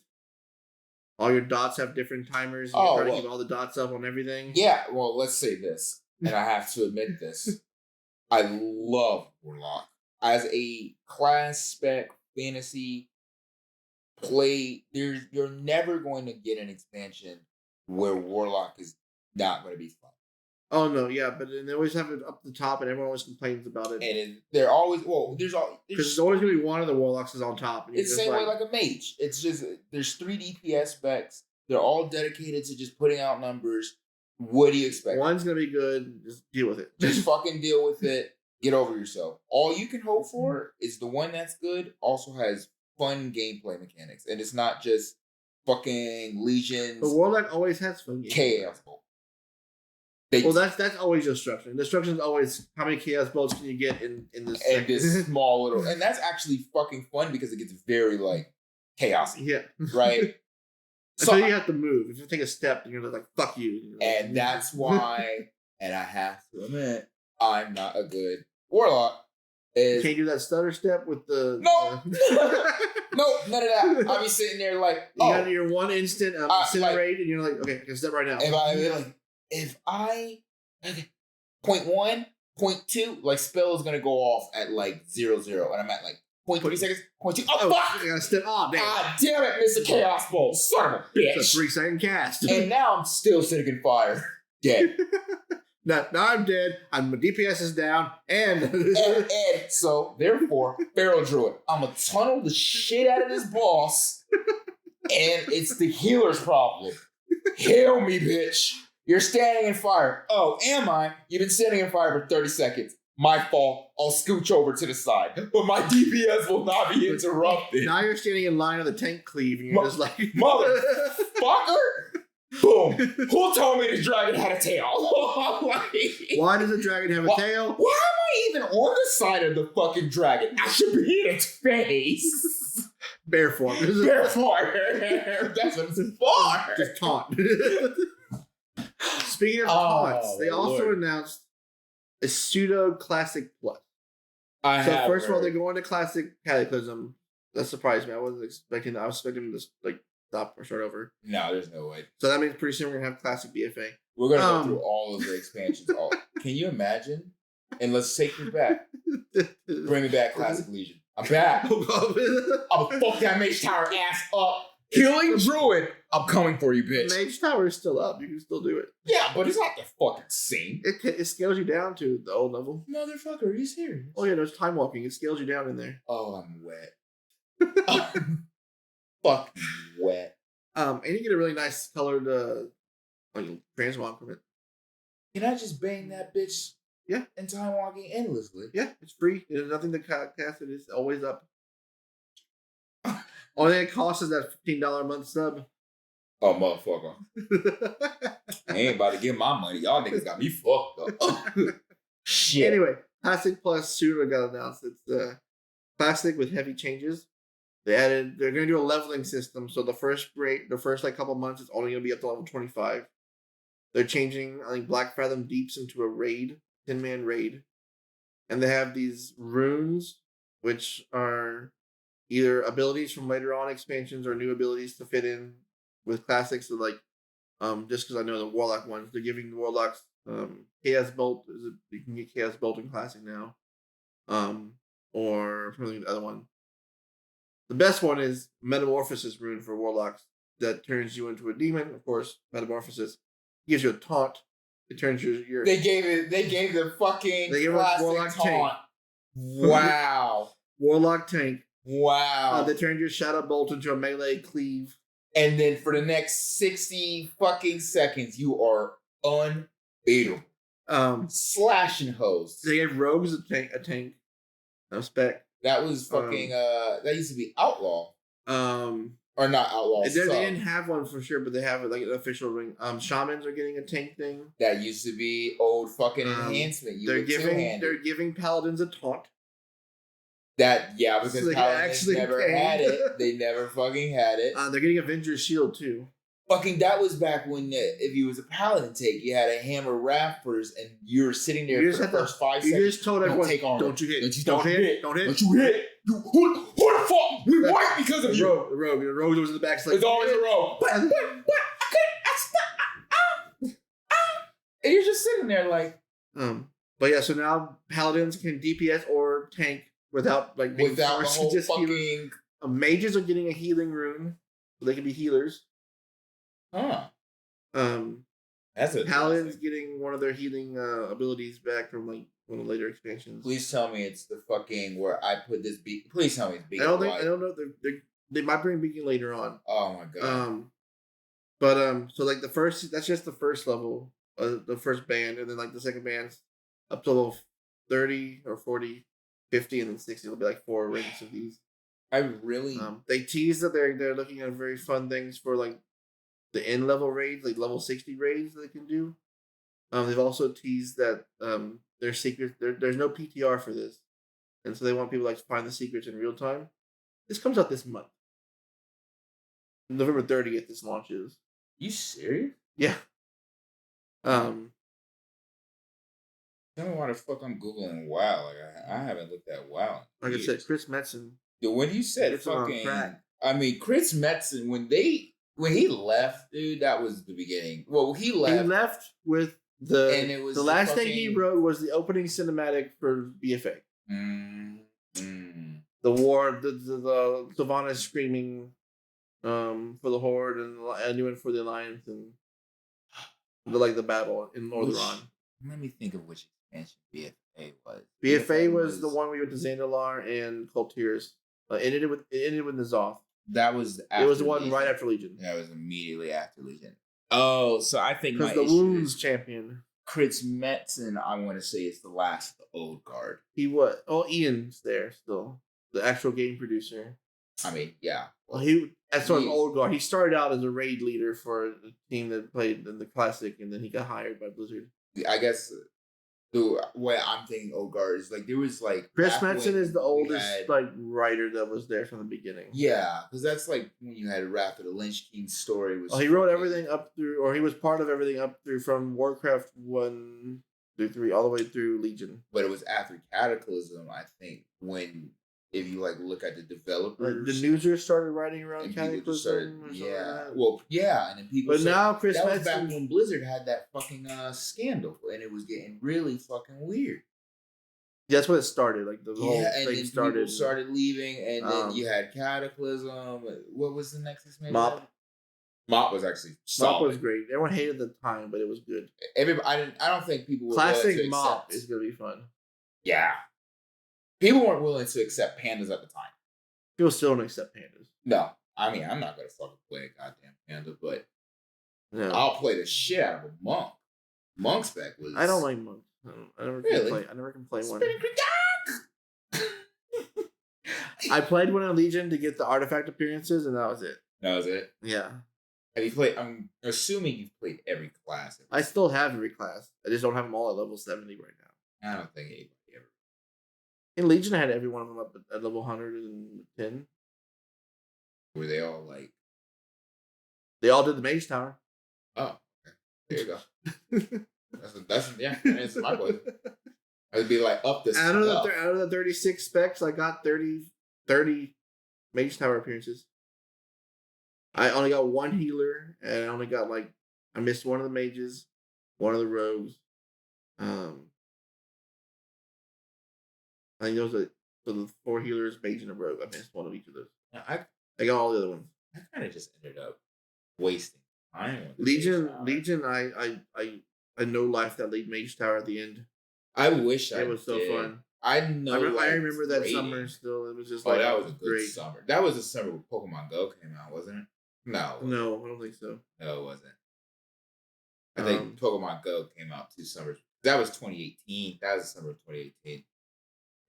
All your dots have different timers. And you're trying to keep all the dots up on everything. Yeah, well, let's say this, and I have to admit this. I love Warlock. As a class spec fantasy play, you're never going to get an expansion where Warlock is not going to be fun. Oh no, yeah, but they always have it up the top, and everyone always complains about it. And they're always because there's always gonna be one of the Warlocks is on top. And it's the same way like a mage. It's just there's 3 DPS specs. They're all dedicated to just putting out numbers. What do you expect? One's gonna be good. Just deal with it. Just fucking deal with it. Get over yourself. All you can hope for is the one that's good also has fun gameplay mechanics, and it's not just fucking Legions. But Warlock always has fun gameplay. Chaos Bolt. Well, that's always destruction. Destruction is always how many chaos bolts can you get in this and this small little, and that's actually fucking fun because it gets very like chaosy. Yeah, right. So you have to move. If you take a step, you're like fuck you. And that's why. And I have to admit, I'm not a good Warlock. You can't do that stutter step with the no, no, none of that. I'll be sitting there like you got your 1 instant incinerate, and you're like, okay, I can step right now. If I point 1, point 2, like spell is gonna go off at like 0, 0, and I'm at like 0.3 seconds, 0.2. Oh fuck! I gotta step. Oh damn! Ah damn it, Mr. Chaos Bolt, son of a bitch! It's a 3-second cast. And now I'm still sitting in fire, dead. Now I'm dead. My DPS is down, and so therefore, Feral Druid, I'm gonna tunnel the shit out of this boss, and it's the healer's problem. Heal me, bitch. You're standing in fire. Oh, am I? You've been standing in fire for 30 seconds. My fault. I'll scooch over to the side. But my DPS will not be interrupted. Now you're standing in line on the tank cleave, and you're just like... Motherfucker! Boom. Who told me this dragon had a tail? Why does a dragon have a tail? Why am I even on the side of the fucking dragon? I should be in its face. Bear form. Bear form. That's what it's for. Just taunt. Speaking of taunts, they also announced a pseudo classic plus. First of all, they're going to classic Cataclysm. That surprised me. I wasn't expecting that. I was expecting them to like stop or start over. No, there's no way. So that means pretty soon we're gonna have classic BFA. We're gonna go through all of the expansions. Can you imagine And let's take this back. Bring me back, Classic Legion. I'm back. I'm gonna fuck that Mage Tower ass up. Killing Druid. I'm coming for you, bitch. Mage Tower is still up. You can still do it. Yeah, but it's not the fucking same. It scales you down to the old level. Motherfucker, are you serious? Oh yeah, there's time walking. It scales you down in there. Oh, I'm wet. I'm fucking wet. And you get a really nice colored transmog from it. Can I just bang that bitch? Yeah. And time walking endlessly. Yeah, it's free. There's nothing to cast it. It's always up. Only thing it costs is that $15 a month sub. Oh, motherfucker. I ain't about to get my money. Y'all niggas got me fucked up. Shit. Anyway, Classic Plus soon got announced. It's Classic with heavy changes. They're gonna do a leveling system. So the first like couple months, it's only gonna be up to level 25. They're changing, I think, Black Fathom Deeps into a raid, 10-man raid. And they have these runes, which are either abilities from later on expansions or new abilities to fit in with classics. So like, just because I know the Warlock ones, they're giving the Warlocks Chaos Bolt. You can get Chaos Bolt in Classic now. Or something, the other one. The best one is Metamorphosis rune for Warlocks that turns you into a demon. Of course, Metamorphosis gives you a taunt. It turns your They gave the fucking classic Warlock taunt. tank. Wow. Warlock tank. Wow. They turned your Shadow Bolt into a melee cleave. And then for the next 60 fucking seconds, you are unbeatable. Slashing hoes. They gave Rogues a tank. No spec. That was fucking that used to be Outlaw. Or not Outlaw. They didn't have one for sure, but they have like an official ring. Shamans are getting a tank thing. That used to be old fucking enhancement. They're giving Paladins a taunt. Because so Paladins never had it. They never fucking had it. They're getting Avenger's Shield too. Fucking, that was back when if you was a Paladin take, you had a hammer wrap first, and you were sitting there for the first 5 seconds. You just told everyone, don't you hit. Don't hit. Don't you hit. Who the fuck? We white because of you. The rogue was in the back. There's always a rogue. But I couldn't. And you're just sitting there like. But yeah, so now Paladins can DPS or tank without being without the whole just fucking. Mages are getting a healing rune, so they can be healers. Huh. That's a Paladins getting one of their healing abilities back from like one of the later expansions. Please tell me it's the fucking where I put this beat. Please tell me it's Beacon. I don't know. They might bring Beacon later on. Oh my god. So like that's just the first level, the first band, and then like the second band's up to level 30 or 40, 50, and then 60. It'll be like 4 ranks of these. I really. They tease that they're looking at very fun things for like the end level raids, like level 60 raids that they can do. They've also teased that their secrets. There's no PTR for this, and so they want people to find the secrets in real time. This comes out this month, November 30th. This launches. You serious? Yeah. Tell me why the fuck I'm googling WoW. Like I haven't looked at WoW. Like I said, Chris Metzen. When you said fucking, I mean Chris Metzen when he left, dude, that was the beginning. Well, he left. He left with the last thing he wrote was the opening cinematic for BFA. The war, the Sylvanas screaming for the Horde and anyone for the Alliance and the battle in Northerron. Let me think of which expansion BFA was. BFA was the one we went to Zandalar and Cultiers. It ended with N'Zoth. That was after it was the one Legion. Right after Legion. That was immediately after Legion. Oh, so I think because the Wounds champion Chris Metzen, I want to say is the last of the old guard. He was. Oh, Ian's there still, the actual game producer. I mean, yeah. Well, as sort of old guard. He started out as a raid leader for a team that played in the Classic, and then he got hired by Blizzard. I guess the way I'm thinking old guard is there was Chris Metzen is the oldest writer that was there from the beginning. Yeah, because that's when you had Wrath of the Lynch King story. He wrote everything up through, or he was part of everything up through from Warcraft 1 through 3, all the way through Legion. But it was after Cataclysm, I think, when if you look at the developers, the newsers started writing around Cataclysm. And then people. But now Chris Metzen was back when Blizzard had that fucking scandal, and it was getting really fucking weird. That's when it started. Like the whole Yeah, and thing then started. people started leaving, and then you had Cataclysm. What was the next expansion? Mop was actually solid. Mop was great. Everyone hated the time, but it was good. I don't think people were Classic willing to Mop accept. is gonna be fun. Yeah, people weren't willing to accept pandas at the time. People still don't accept pandas. No, I mean I'm not gonna fucking play a goddamn panda, but no. I'll play the shit out of a monk. Monk spec was. I don't like monks. I never can play one. I played one in Legion to get the artifact appearances, and that was it. That was it. Yeah. Have you played? I'm assuming you've played every class. I still have every class. I just don't have them all at level 70 right now. I don't think anybody ever. In Legion, I had every one of them up at level 110. Were they all like? They all did the Mage Tower. Oh, okay. There you go. that's answer my question. I'd be like up this. Out of the 36 specs, I got 30 Mage Tower appearances. I only got one healer, and I only got I missed one of the mages, one of the rogues. I think those are the 4 healers, mage, and a rogue. I missed one of each of those. I got all the other ones. I kind of just ended up wasting time. Legion. I no life that lead Mage Tower at the end. I wish it was so fun. I know. I remember that summer still. It was just that was a good summer. That was the summer when Pokemon Go came out, wasn't it? No, I don't think so. No, it wasn't. I think Pokemon Go came out 2 summers. That was 2018. That was the summer of 2018.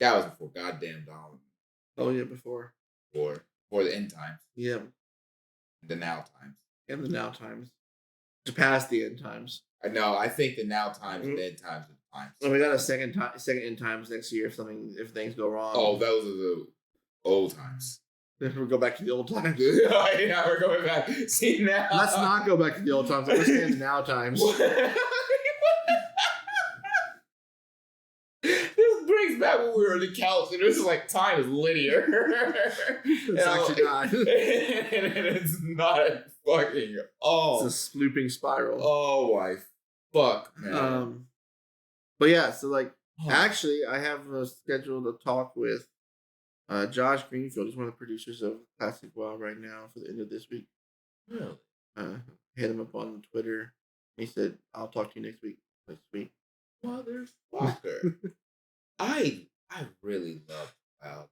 That was before goddamn Dawn. Oh yeah, before the end times. Yeah. The now times. And the now times. To pass the end times. I know. I think the now times and the end times are the times. Well, we got a second end times next year if things go wrong. Oh, those are the old times. If we go back to the old times. Yeah, we're going back. See now. Let's not go back to the old times. Let's stay in the now times. This brings back when we were on the couch and it was like time is linear. It's actually not. And it's not fucking It's a looping spiral. Oh my fuck, man. But yeah, so actually I have scheduled a talk with Josh Greenfield. He's one of the producers of Classic WoW right now for the end of this week. Really? Hit him up on Twitter. He said, "I'll talk to you next week." Next week. Motherfucker. I really love WoW.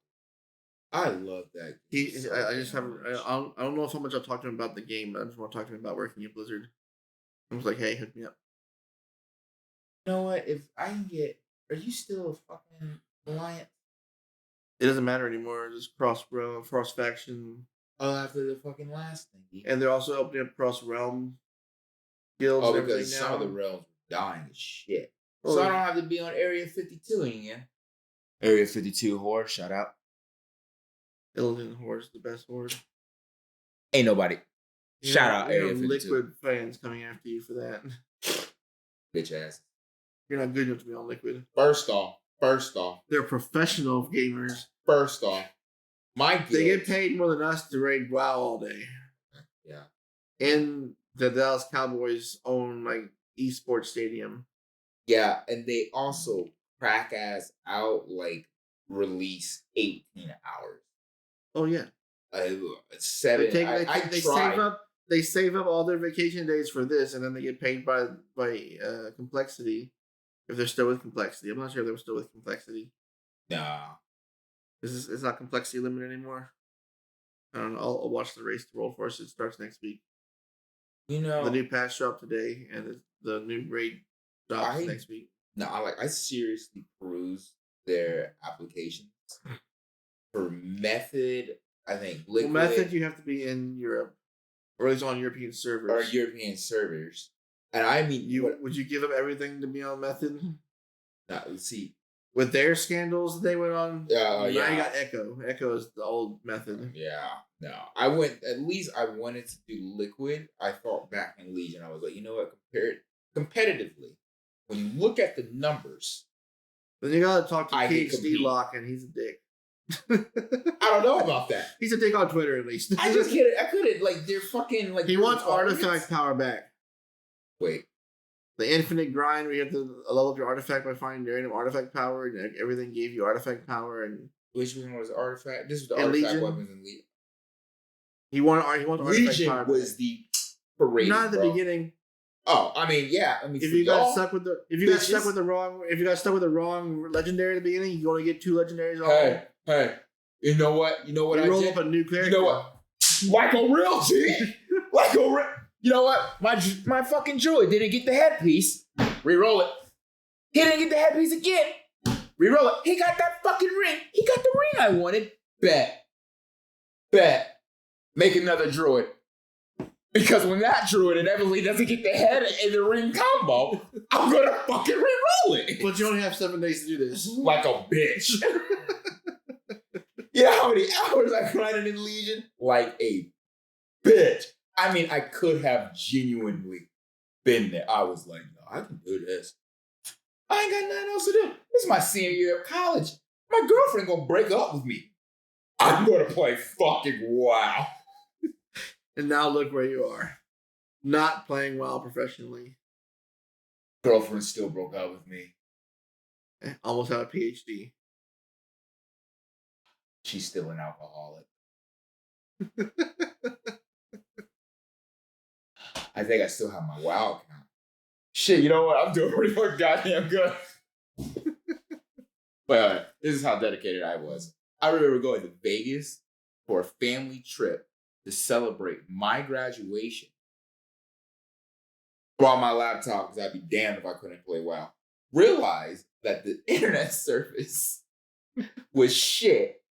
I love that. I just haven't. I don't know how much I'll talk to him about the game, but I just want to talk to him about working at Blizzard. I was like, "Hey, hook me up." You know what? If I can get, are you still a fucking Alliance? It doesn't matter anymore. Just cross faction. Oh, after the fucking last thing. And they're also opening up cross realm guilds. Oh, because some of the realms are dying as shit. So I don't have to be on Area 52 again. Area 52 Horde, shout out. Illidan Horde's the best horde. Ain't nobody. Shout out Area 52. Liquid fans coming after you for that. Bitch ass. You're not good enough to be on Liquid. First off. They're professional gamers. First off. They get paid more than us to raid WoW all day. Yeah. And the Dallas Cowboys own esports stadium. Yeah, and they also crack ass out release 18 hours. Oh yeah. 7. They save up all their vacation days for this, and then they get paid by complexity. If they're still with complexity, I'm not sure if they're still with complexity. Nah. It's not complexity limited anymore. I don't know. I'll watch the race to roll for us. It starts next week. You know, the new patch dropped today, and the new raid drops next week. No, I seriously peruse their applications for Method. I think Liquid. Well, Method, you have to be in Europe, or at least on European servers. And I mean, would you give up everything to be on Method? No, see. With their scandals they went on, now you yeah. got Echo. Echo is the old Method. Yeah, no. I wanted to do Liquid. I thought back in Legion, I was like, you know what? Competitively, when you look at the numbers, then you gotta talk to PhD Lock, and he's a dick. I don't know about that. He's a dick on Twitter, at least. I couldn't they're fucking He wants artifact power back. Wait, The infinite grind where you have to level up your artifact by finding random artifact power, and everything gave you artifact power. And which one was artifact? This was the and artifact Legion. weapons in Legion. He wanted artifact Legion power. was the parade. Not at the bro. beginning. Oh, I mean, yeah. I mean, if you got stuck with the wrong legendary at the beginning, you only get 2 legendaries. Hey, you know what? You know what? You roll up a new character. You know what? Like a real G. Like a real. You know what? My fucking druid didn't get the headpiece. Reroll it. He didn't get the headpiece again. Reroll it. He got that fucking ring. He got the ring I wanted. Bet. Make another druid. Because when that druid inevitably doesn't get the head and the ring combo, I'm gonna fucking reroll it. But you only have 7 days to do this. Like a bitch. You know how many hours I grinded in Legion? Like a bitch. I mean, I could have genuinely been there. I was like, no, I can do this. I ain't got nothing else to do. This is my senior year of college. My girlfriend gonna break up with me. I'm gonna play fucking WoW. And now look where you are. Not playing WoW professionally. Girlfriend still broke up with me. Almost had a PhD. She's still an alcoholic. I think I still have my WoW account. Shit, you know what? I'm doing pretty fucking goddamn good. But this is how dedicated I was. I remember going to Vegas for a family trip to celebrate my graduation. Brought my laptop because I'd be damned if I couldn't play WoW. Realized that the internet service was shit.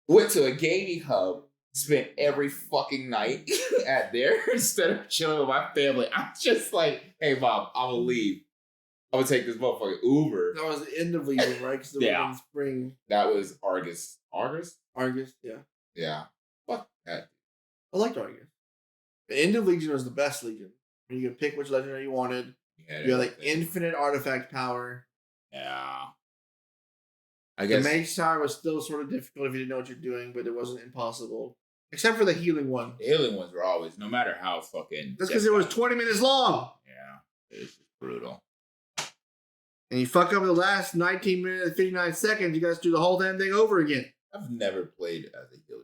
Went to a gaming hub. Spent every fucking night at there instead of chilling with my family. I'm just like, hey, Mom, I'm gonna leave. I'm gonna take this motherfucking Uber. That was the end of Legion, right? Because Yeah. in spring. That was Argus. Argus, yeah. Yeah. Fuck that. I liked Argus. The end of Legion was the best Legion. You could pick which legendary you wanted. You had like infinite artifact power. Yeah. I guess the Mage Tower was still sort of difficult if you didn't know what you're doing, but it wasn't impossible. Except for the healing one. The healing ones were always, no matter how fucking... That's because it was 20 minutes long. Yeah. It's just brutal. And you fuck up the last 19 minutes and 59 seconds, you guys do the whole damn thing over again. I've never played as a healer.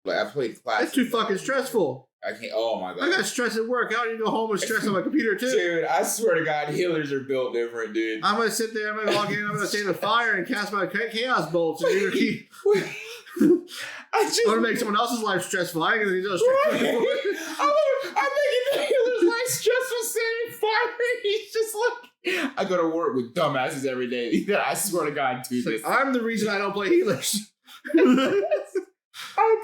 Like, I've played classic. That's too fucking stressful. I can't... Oh, my God. I got stress at work. I don't need to go home with stress on my computer, too. Dude, I swear to God, healers are built different, dude. I'm going to sit there, I'm going to log in, I'm going to stand in the fire and cast my chaos bolts. And you're going to I'm going to make someone else's life stressful. I ain't going to do stressful. I'm making the healer's life stressful standing fire. He's just like, I go to work with dumbasses every day. I swear to God, dude. Like, I'm the reason I don't play healers. I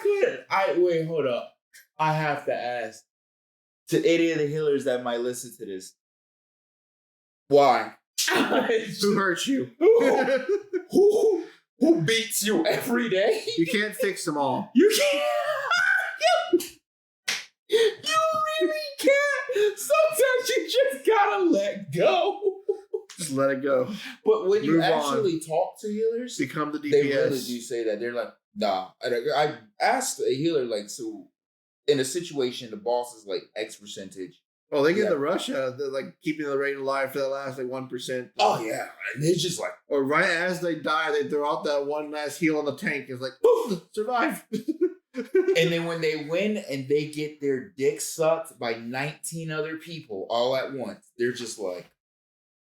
couldn't. Wait, hold up. I have to ask to any of the healers that might listen to this. Why? Who hurts you? Who beats you every day? You can't fix them all. You can't. You really can't. Sometimes you just gotta let go. Just let it go. But when you Move actually on. talk to healers, Become the DPS. they really do say that. They're like, nah. I asked a healer, like, so in a situation, the boss is like X percentage. Oh, they get the rush out of like keeping the rate alive for the last like 1%. Oh yeah, and it's just like, or right as they die, they throw out that one last heal on the tank. It's like, boom, survive. And then when they win and they get their dick sucked by 19 other people all at once, they're just like,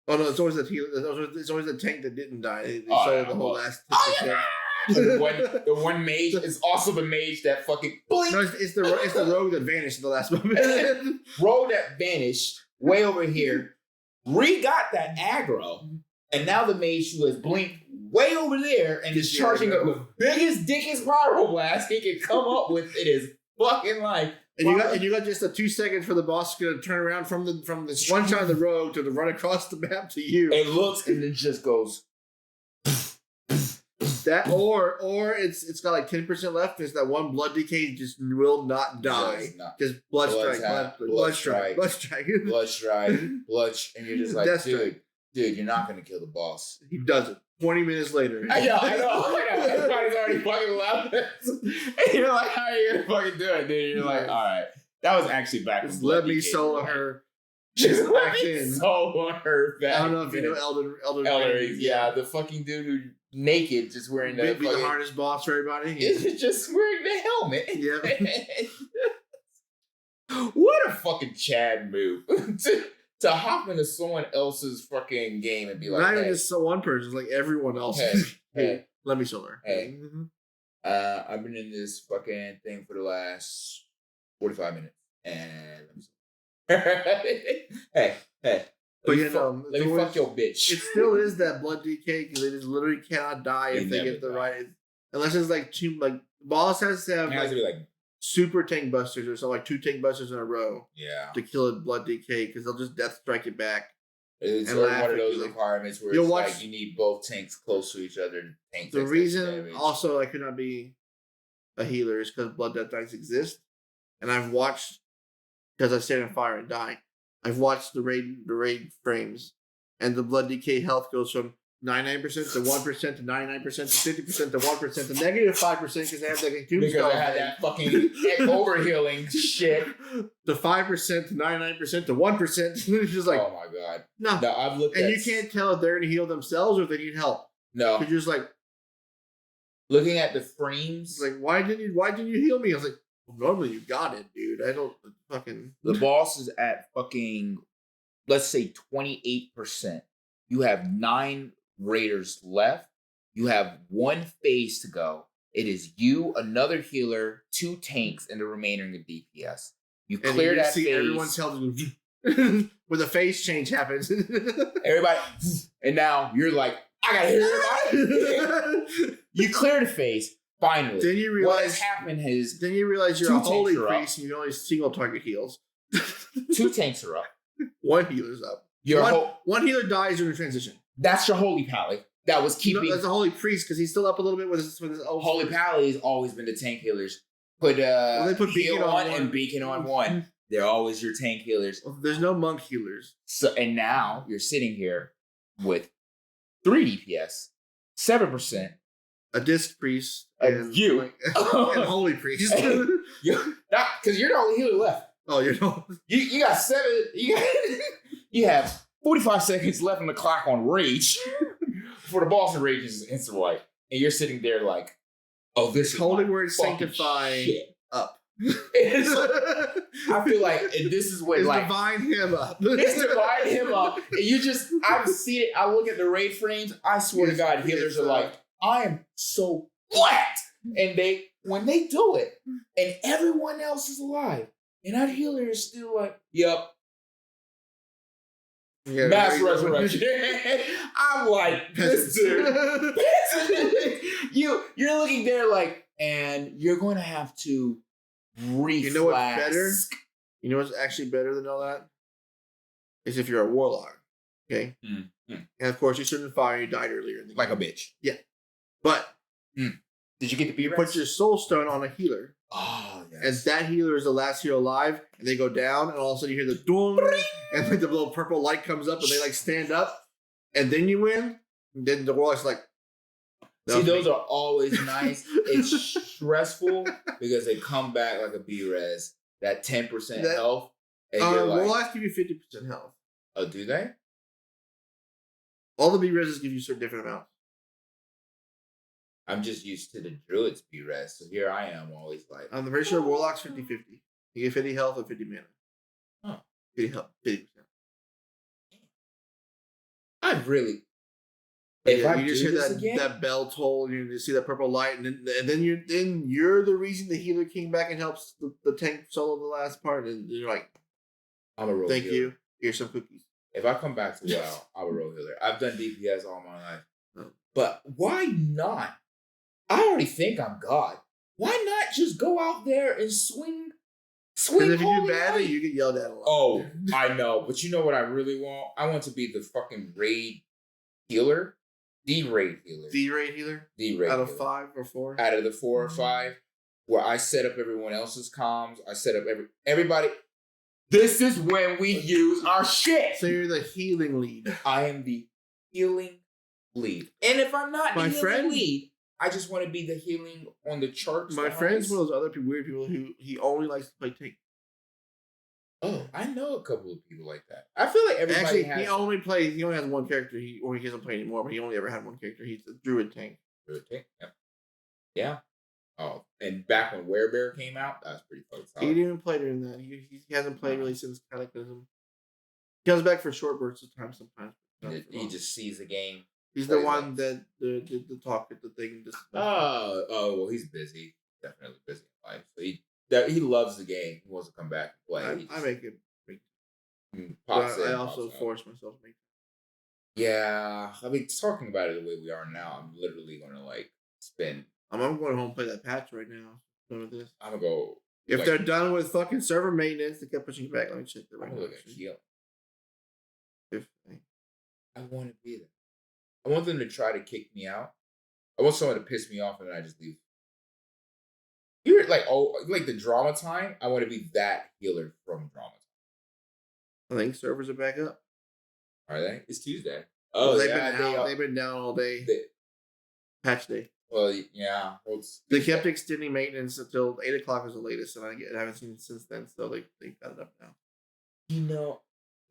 oh no, it's always the heal. It's always the tank that didn't die. They Oh, sold yeah, the whole well, last. the one mage is also the mage that fucking blink. No, it's the rogue that vanished in the last moment. Rogue that vanished way over here, got that aggro, and now the mage who has blinked way over there and is charging up the biggest, dickest pyroblast he can come up with in his fucking life. And you got just a 2 seconds for the boss to turn around from this one side of the road to run across the map to you. It looks and it just goes. That or it's got like 10% left. It's that one blood decay just will not die. Just blood strike, blood strike, and you're just like, dude, you're not gonna kill the boss. He does it. 20 minutes later. I know. Everybody's already fucking laughing. And you're like, how are you gonna fucking do it, dude? You're like, all right. That was actually back when let me solo her. Just back in. so on her back. I don't know if you know Elden Elder, Ring. yeah, the fucking dude who naked, just wearing the Be the hardest boss for everybody. Is just wearing the helmet. Yep. What a fucking Chad move to hop into someone else's fucking game and be like, not even hey, just one person, it's like everyone else. Hey, let me show her. Hey, I've been in this fucking thing for the last 45 minutes, and hey, but let me fuck your bitch. It still is that blood DK because they just literally cannot die if they get the right. Unless it's like two, like boss has to have it has to be like super tank busters or so, like 2 tank busters in a row. Yeah. To kill a blood DK because they'll just death strike it back. It's one of those requirements where it's like you need both tanks close to each other. The reason also I could not be a healer is because blood death knights exist, and I've watched because I stand in fire and die. I've watched the raid frames, and the blood DK health goes from 99% to 1% to 99% to 50% to 1% to negative 5% because they have that tombstone. Because I had that fucking overhealing shit. To 5% to 99% to 1%. It's just like, oh my god. No, I've looked and you can't tell if they're gonna heal themselves or if they need help. No, you're just like looking at the frames. Like, why didn't you heal me? I was like, well, normally you got it, dude. I don't fucking. The boss is at fucking, let's say 28%. You have 9 raiders left. You have 1 phase to go. It is you, another healer, 2 tanks, and the remaining of DPS. You clear that phase. Everyone's health when the phase change happens. Everybody, and now you're like, I gotta hear everybody. You clear the phase. Finally. Then you realize what has happened is. Then you realize you're a holy priest and you only single target heals. 2 tanks are up. 1 healer's up. One healer dies during the transition. That's your holy pally. That was keeping. No, that's a holy priest because he's still up a little bit with his holy pally has always been the tank healers. They put beacon on 1 and beacon on 1. They're always your tank healers. Well, there's no monk healers. So and now you're sitting here with 3 DPS, 7%. A disc priest and you and holy priest. Because you're the only healer left. Oh, you're not. You got 7. You have 45 seconds left on the clock on rage before the boss and rage is instant wipe, and you're sitting there like, oh, this holy word sanctify shit. Up. I feel like this is what it's like divine him up. It's divine him up. And you just I've seen it. I look at the raid frames. I swear to God, healers are like, I am so flat. And when they do it, and everyone else is alive, and that healer is still like, yep. Yeah, mass resurrection. I'm like, this dude. You're looking there like, and you're going to have to reflask. You know what's better? You know what's actually better than all that? Is if you're a warlock. Okay? Mm-hmm. And of course, you stood in fire, you died earlier in the game. Like a bitch. Yeah. But did you get to be put your soul stone on a healer. Oh, yes. And that healer is the last hero alive, and they go down, and all of a sudden you hear the doom, and like the little purple light comes up, and they like stand up, and then you win. And then the warlock's like, see, those are always nice. It's stressful because they come back like a B-res, that 10% health. And you're like, warlocks give you 50% health. Oh, do they? All the B-reses give you certain different amounts. I'm just used to the druids B-res, so here I am always like... I'm pretty sure warlocks 50-50. You get 50 health and 50 mana. Oh. 50 health, 50%. I really... If you just hear that bell toll, and you just see that purple light, and then you're the reason the healer came back and helps the tank solo the last part, and you're like, I'm a rogue thank healer. you. Here's some cookies. If I come back to WoW, I'm a rogue healer. I've done DPS all my life. But why not? I already think I'm God. Why not just go out there and swing? Because if you do badly, you get yelled at a lot. Oh, I know. But you know what I really want? I want to be the fucking raid healer. The raid healer. The raid healer? The raid out of healer. 5 or 4? Out of the 4 or 5, where I set up everyone else's comms. I set up everybody. This is when we use our shit. So you're the healing lead. I am the healing lead. And if I'm not the healing lead, I just want to be the healing on the charts. My friend's one of those other weird people who he only likes to play tank. Oh, I know a couple of people like that. I feel like everybody Actually, has. he only has one character. He doesn't play anymore, but he only ever had one character. He's the druid tank. Okay, yeah. Yeah. Oh, and back when Werebear came out, that was pretty fucking He solid. didn't even play during that. He hasn't played Uh, really since Cataclysm. He comes back for short bursts of time sometimes. he just sees the game. He's the plays one it. that the talk at the thing. Just Well, he's busy. Definitely busy in life. So he loves the game. He wants to come back and play. I make it. Pops But I in, also pops out. force myself to make. Yeah, I mean, talking about it the way we are now, I'm literally gonna like spend. I'm going home and play that patch right now. Done with this. I'm gonna go. If Like, they're done with fucking server maintenance, they kept pushing back. Let me check that I'm right gonna now. look at Keel. If I want to be there. I want them to try to kick me out. I want someone to piss me off and then I just leave. You're like the drama time. I want to be that healer from drama I think servers are back up. time. Are they? It's Tuesday. Well, Oh they've yeah, been down. They've been down all day. Patch day. Well, yeah. Well, They kept extending maintenance until 8 o'clock was the latest, and I haven't seen it since then. So they got it up now. You know,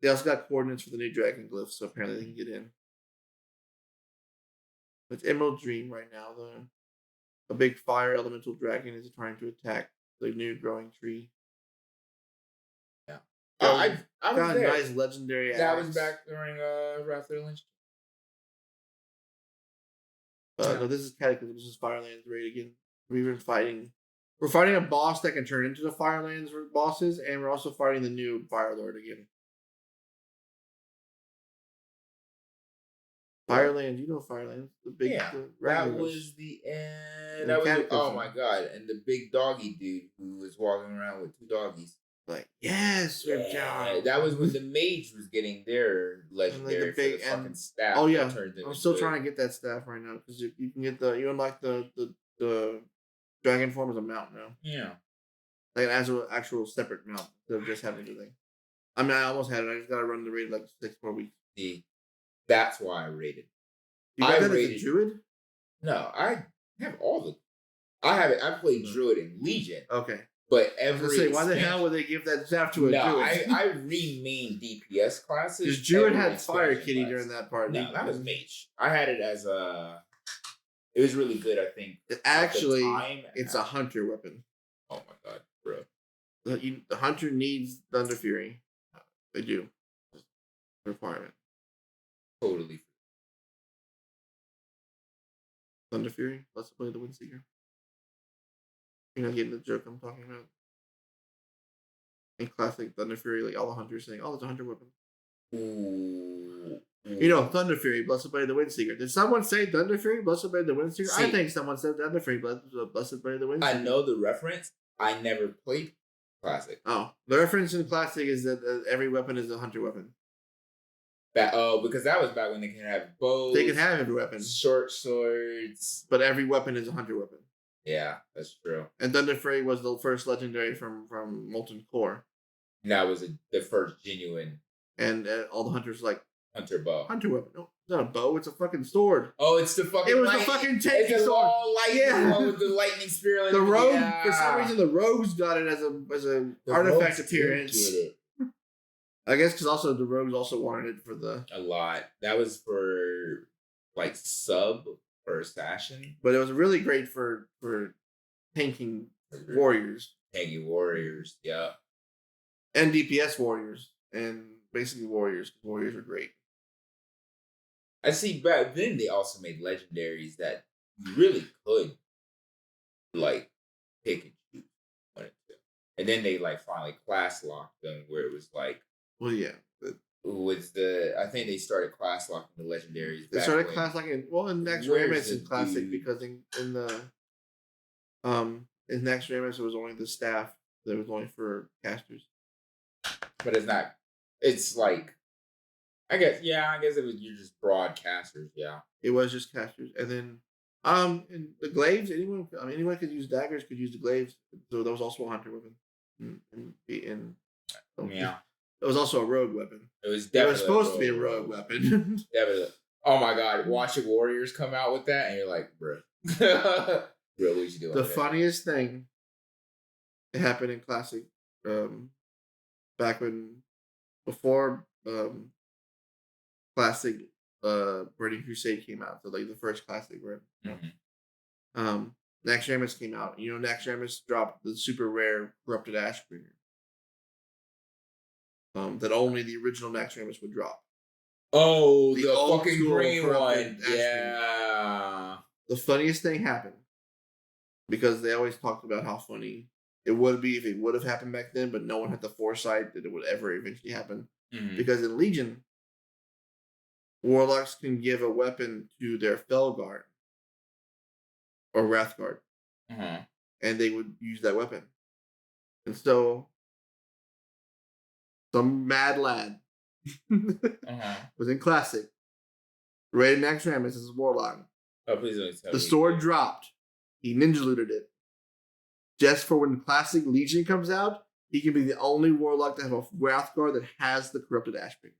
They also got coordinates for the new dragon glyphs, so apparently they can get in. It's Emerald Dream right now. A big fire elemental dragon is trying to attack the new growing tree. yeah. I was got a there. nice legendary axe. That was back during Wrath of the Lynch. No, this is Cataclysm. This is Firelands raid again. We've been fighting. We're fighting a boss that can turn into the Firelands bosses, and we're also fighting the new Fire Lord again. Firelands, you know Firelands, the big that was the end. That was oh my god, and the big doggy dude who was walking around with two doggies. Like yes, yeah, that was when the mage was getting their legendary for the fucking staff. Oh yeah, I'm still trying to get that staff right now because you can get you unlock the dragon form as a mount now. Yeah, like an actual separate mount instead of just having the thing. I mean, I almost had it. I just gotta run the raid like 6 more weeks. See, that's why I rated. You got that rated as a druid? No, I have all the. I have it. I played druid and legion. Okay. But every why the hell would they give that staff to a druid? I remained DPS classes. Because druid had fire kitty during that part. No, that was mage. I had it as a. It was really good. I think. Actually, it's a hunter weapon. Oh my god, bro! The hunter needs Thunder Fury. They do. Requirement. Totally. Thunder Fury. Let's play the Windseeker. You're not getting the joke I'm talking about. In classic Thunder Fury, like all the hunters saying, "Oh, it's a hunter weapon." Ooh. You know, Thunder Fury, blessed by the Windseeker. Did someone say Thunder Fury, blessed by the Windseeker? See, I think someone said Thunder Fury, blessed by the Windseeker. I know the reference. I never played classic. Oh, the reference in classic is that every weapon is a hunter weapon. Because that was back when they can have bows. They can have every weapon. Short swords. But every weapon is a hunter weapon. Yeah, that's true. And Thunder Fury was the first legendary from Molten Core. And that was the first genuine. And all the hunters like hunter bow. Hunter weapon. No, it's not a bow. It's a fucking sword. Oh, it's the fucking. It was the fucking tanky sword. One with the lightning spear. The rogue. For some reason, the rogues got it as a artifact appearance. Get it. I guess because also the rogues also wanted it for a lot. That was for like sub or assassin, but it was really great for tanking warriors. Tanking warriors, yeah, and DPS warriors, and basically warriors. Warriors are great. I see. Back then, they also made legendaries that you really could like pick and choose one or two, and then they like finally class locked them where it was like. Well, yeah. I think they started class locking the legendaries. They started class locking. Well, in Next Ramus in classic because in Next Ramus it was only the staff that was only for casters. But it's not. It's like, I guess it was you're just broadcasters. Yeah, it was just casters, and then and the glaives. Anyone could use daggers. Could use the glaives. So that was also a hunter weapon. Yeah. It was also a rogue weapon. It was definitely supposed to be a rogue weapon. Definitely. Oh my god! Watching Warriors come out with that, and you're like, bro, bro, what you doing? The funniest thing that happened in classic back before classic Burning Crusade came out. So like the first classic, right? Naxxramas came out. You know, Naxxramas dropped the super rare Corrupted Ashbringer. That only the original Naxxramas would drop. Oh, the fucking green one. Yeah. The funniest thing happened because they always talked about how funny it would be if it would have happened back then, but no one had the foresight that it would ever eventually happen. Because in Legion, Warlocks can give a weapon to their Felguard or Wrathguard, and they would use that weapon. And so, some mad lad was in Classic, rated Naxxramas as a Warlock. Oh, please don't tell me. The sword dropped. He ninja looted it. Just for when Classic Legion comes out, he can be the only Warlock to have a Wrathguard that has the Corrupted Ashbringer.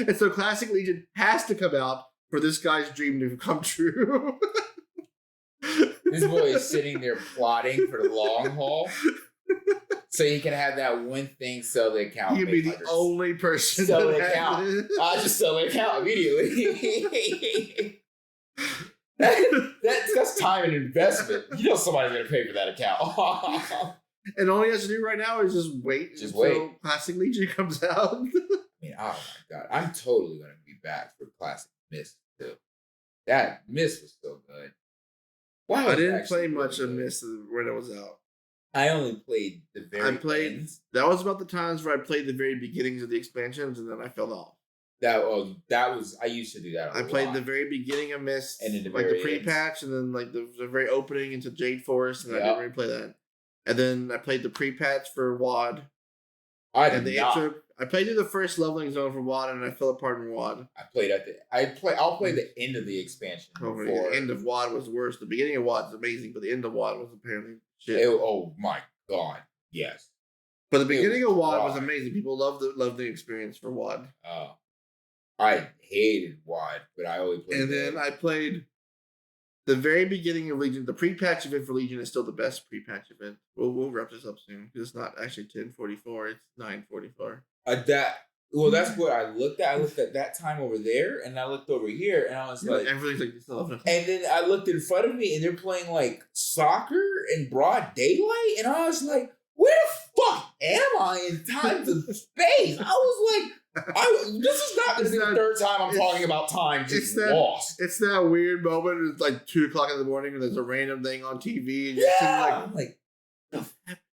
And so Classic Legion has to come out for this guy's dream to come true. This boy is sitting there plotting for the long haul. So he can have that one thing, sell the account. He can be the only person. Sell the account. I'll just sell the account immediately. That's time and investment. You know somebody's going to pay for that account. And all he has to do right now is just wait until Classic Legion comes out. I mean, oh my God. I'm totally going to be back for Classic Mist too. That Mist was so good. Wow, I didn't play much of Mist when it was out. I only played the very ends. That was about the times where I played the very beginnings of the expansions, and then I fell off. That was I used to do that. I played the very beginning of Mist, and like the pre-patch, and then like the very opening into Jade Forest, and I didn't really play that. And then I played the pre-patch for WoD. I played through the first leveling zone for WoD, and I fell apart in WoD. I'll play the end of the expansion. The end of WoD was worse. The beginning of WoD is amazing, but the end of WoD was apparently shit. Oh my God, yes. But the beginning of WoD was amazing. People loved the experience for WoD. I hated WoD, but I only played. And then I played the very beginning of Legion. The pre-patch event for Legion is still the best pre-patch event. We'll wrap this up soon because it's not actually 10:44. It's 9:44. That's what I looked at. I looked at that time over there, and I looked over here, and I was like, everything's like this. And then I looked in front of me, and they're playing like soccer in broad daylight, and I was like, where the fuck am I in time and space? I was like, this is not the third time I'm talking about time just lost. It's that weird moment. It's like 2:00 in the morning, and there's a random thing on TV, and I'm like, the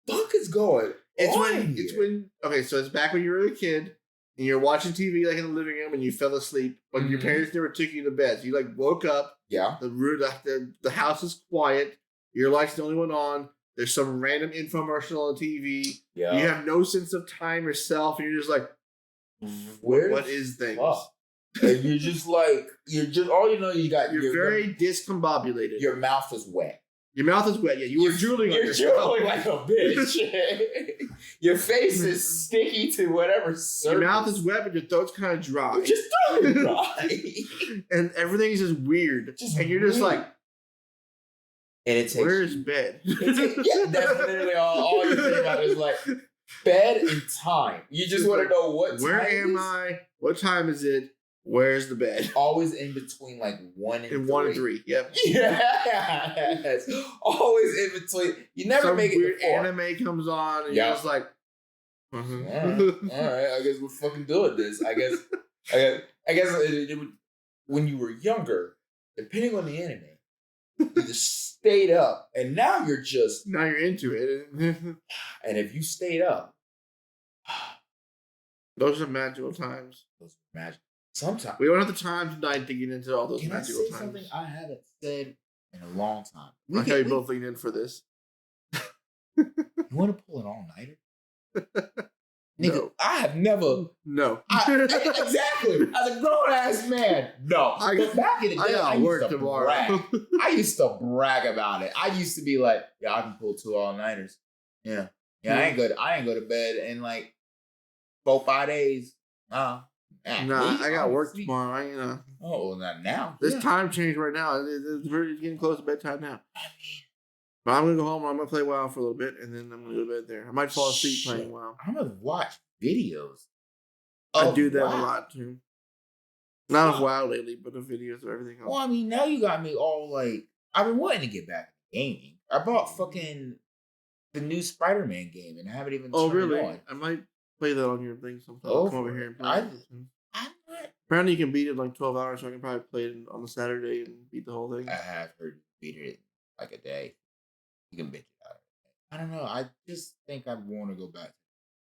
fuck is going? Okay, so it's back when you were a kid and you're watching TV like in the living room and you fell asleep, but your parents never took you to bed. So you like woke up. Yeah. The house is quiet. Your light's the only one on. There's some random infomercial on TV. Yeah. You have no sense of time or self, and you're just like, what is things? And you're just all you know. You're very discombobulated. Your mouth is wet. Your mouth is wet. Yeah, you were drooling on yourself. You're drooling like a bitch. Your face is sticky to whatever surface. Your mouth is wet, but your throat's kind of dry. You're just totally dry. And everything's just weird. You're just like, and it takes where's bed? That's literally all you think about is like bed and time. You just want to know what time Where am I? What time is it? Where's the bed? Always in between like 1 and 3. 1 and 3, yep. Yes. Always in between. You never make it weird before. Anime comes on and you're just like, all right, I guess we're fucking doing this. I guess when you were younger, depending on the anime, you just stayed up, and now you're into it. And if you stayed up, those are magical times. Those are magical. Sometimes we don't have the time tonight to get into all those magical magical times. Something I haven't said in a long time. Like how you both lean in for this. You want to pull an all-nighter? Nigga, No. I have never. No. Exactly. As a grown-ass man, no. But back in the day, I used to brag. I used to brag about it. I used to be like, yeah, I can pull 2 all-nighters. Yeah. I ain't go to bed in like 4-5 days. I got work tomorrow. Oh, not now. This time change right now. It's getting close to bedtime now. I mean, But I'm gonna go home. I'm gonna play WoW for a little bit, and then I'm gonna go to bed there. I might fall asleep playing WoW. I'm gonna watch videos. I do that a lot too. Not of WoW lately, but of videos of everything else. Well, I mean, now you got me all like, I've been wanting to get back to gaming. I bought fucking the new Spider-Man game, and I haven't even turned it on. I might play that on your thing sometime. Oh, I'll come over here and play it. I'm not. Apparently, you can beat it in like 12 hours, so I can probably play it on a Saturday and beat the whole thing. I have heard beat it in like a day. You can bitch it out. I don't know. I just think I want to go back.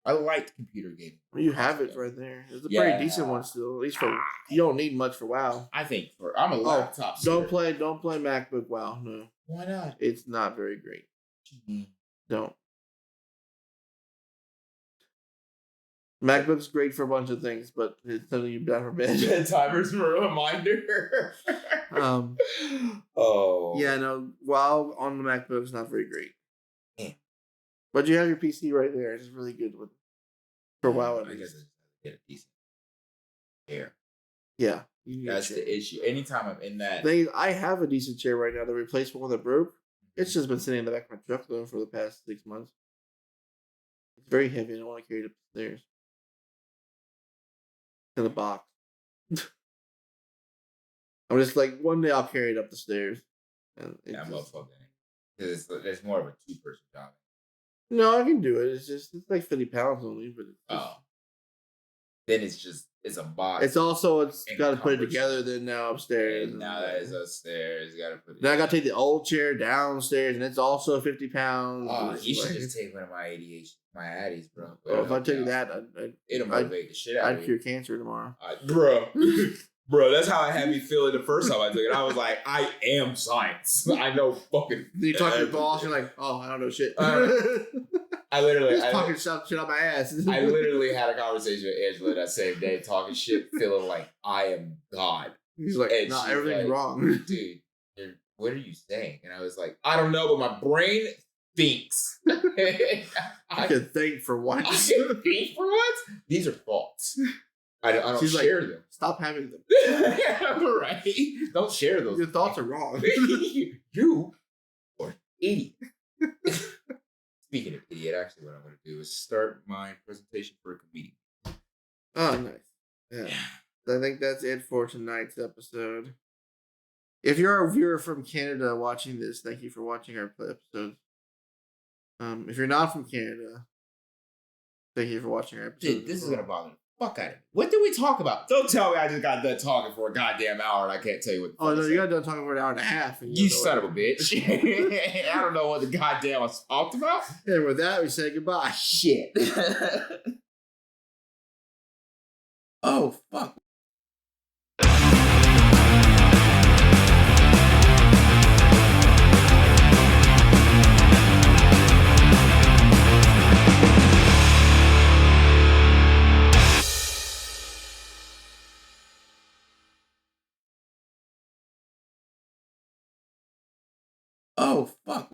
I liked computer gaming. Well, you have it right there. It's a pretty decent one still. At least for you don't need much for WoW. I think I'm a laptop. Don't play MacBook WoW. No. Why not? It's not very great. Don't. MacBook's great for a bunch of things, but it's telling you down for bed. Bedtimers for a reminder. Yeah, no. WoW on the MacBook is not very great. Yeah. But you have your PC right there. It's really good for WoW. I guess I get a PC. Chair. Yeah. That's the issue. Anytime I'm in that. I have a decent chair right now. The replacement one that broke. It's just been sitting in the back of my truck though for the past 6 months. It's very heavy. I don't want to carry it up the stairs. In a box. I'm just like, one day I'll carry it up the stairs. And motherfucker. Because there's more of a 2-person job. No, I can do it. It's like 50 pounds only, but then it's a box. It's got to put it together. Then now upstairs. And now that is upstairs. Got to put it. Then I got to take the old chair downstairs, and it's also 50 pounds. Oh, you should just take one of my ADHD, my Addies, bro. Well, if I take that, it'll motivate the shit out of you. I'd cure cancer tomorrow, bro. Bro, that's how I had me feeling the first time I took it. I was like, I am science. I know fucking. Then you talk to your boss, you're like, oh, I don't know shit. I literally talking shit out my ass. I literally had a conversation with Angela that same day, talking shit, feeling like I am God. He's like, no, everything's wrong. Dude, what are you saying? And I was like, I don't know, but my brain thinks. I can think for once. I can think for once? These are thoughts. I don't share them. Stop having them. Right. Don't share those. Your thoughts are wrong. You are an idiot. Speaking of idiot, actually what I'm going to do is start my presentation for a comedian. Oh, nice. Yeah. I think that's it for tonight's episode. If you're a viewer from Canada watching this, thank you for watching our episodes. If you're not from Canada, thank you for watching our episodes. Dude, this is going to bother me. Fuck out of me. What did we talk about? Don't tell me I just got done talking for a goddamn hour and I can't tell you what the fuck. Oh, no, you got done talking for an hour and a half. You son of a bitch. I don't know what the goddamn I talked about. And with that, we say goodbye. Shit. Oh, fuck. Oh, fuck.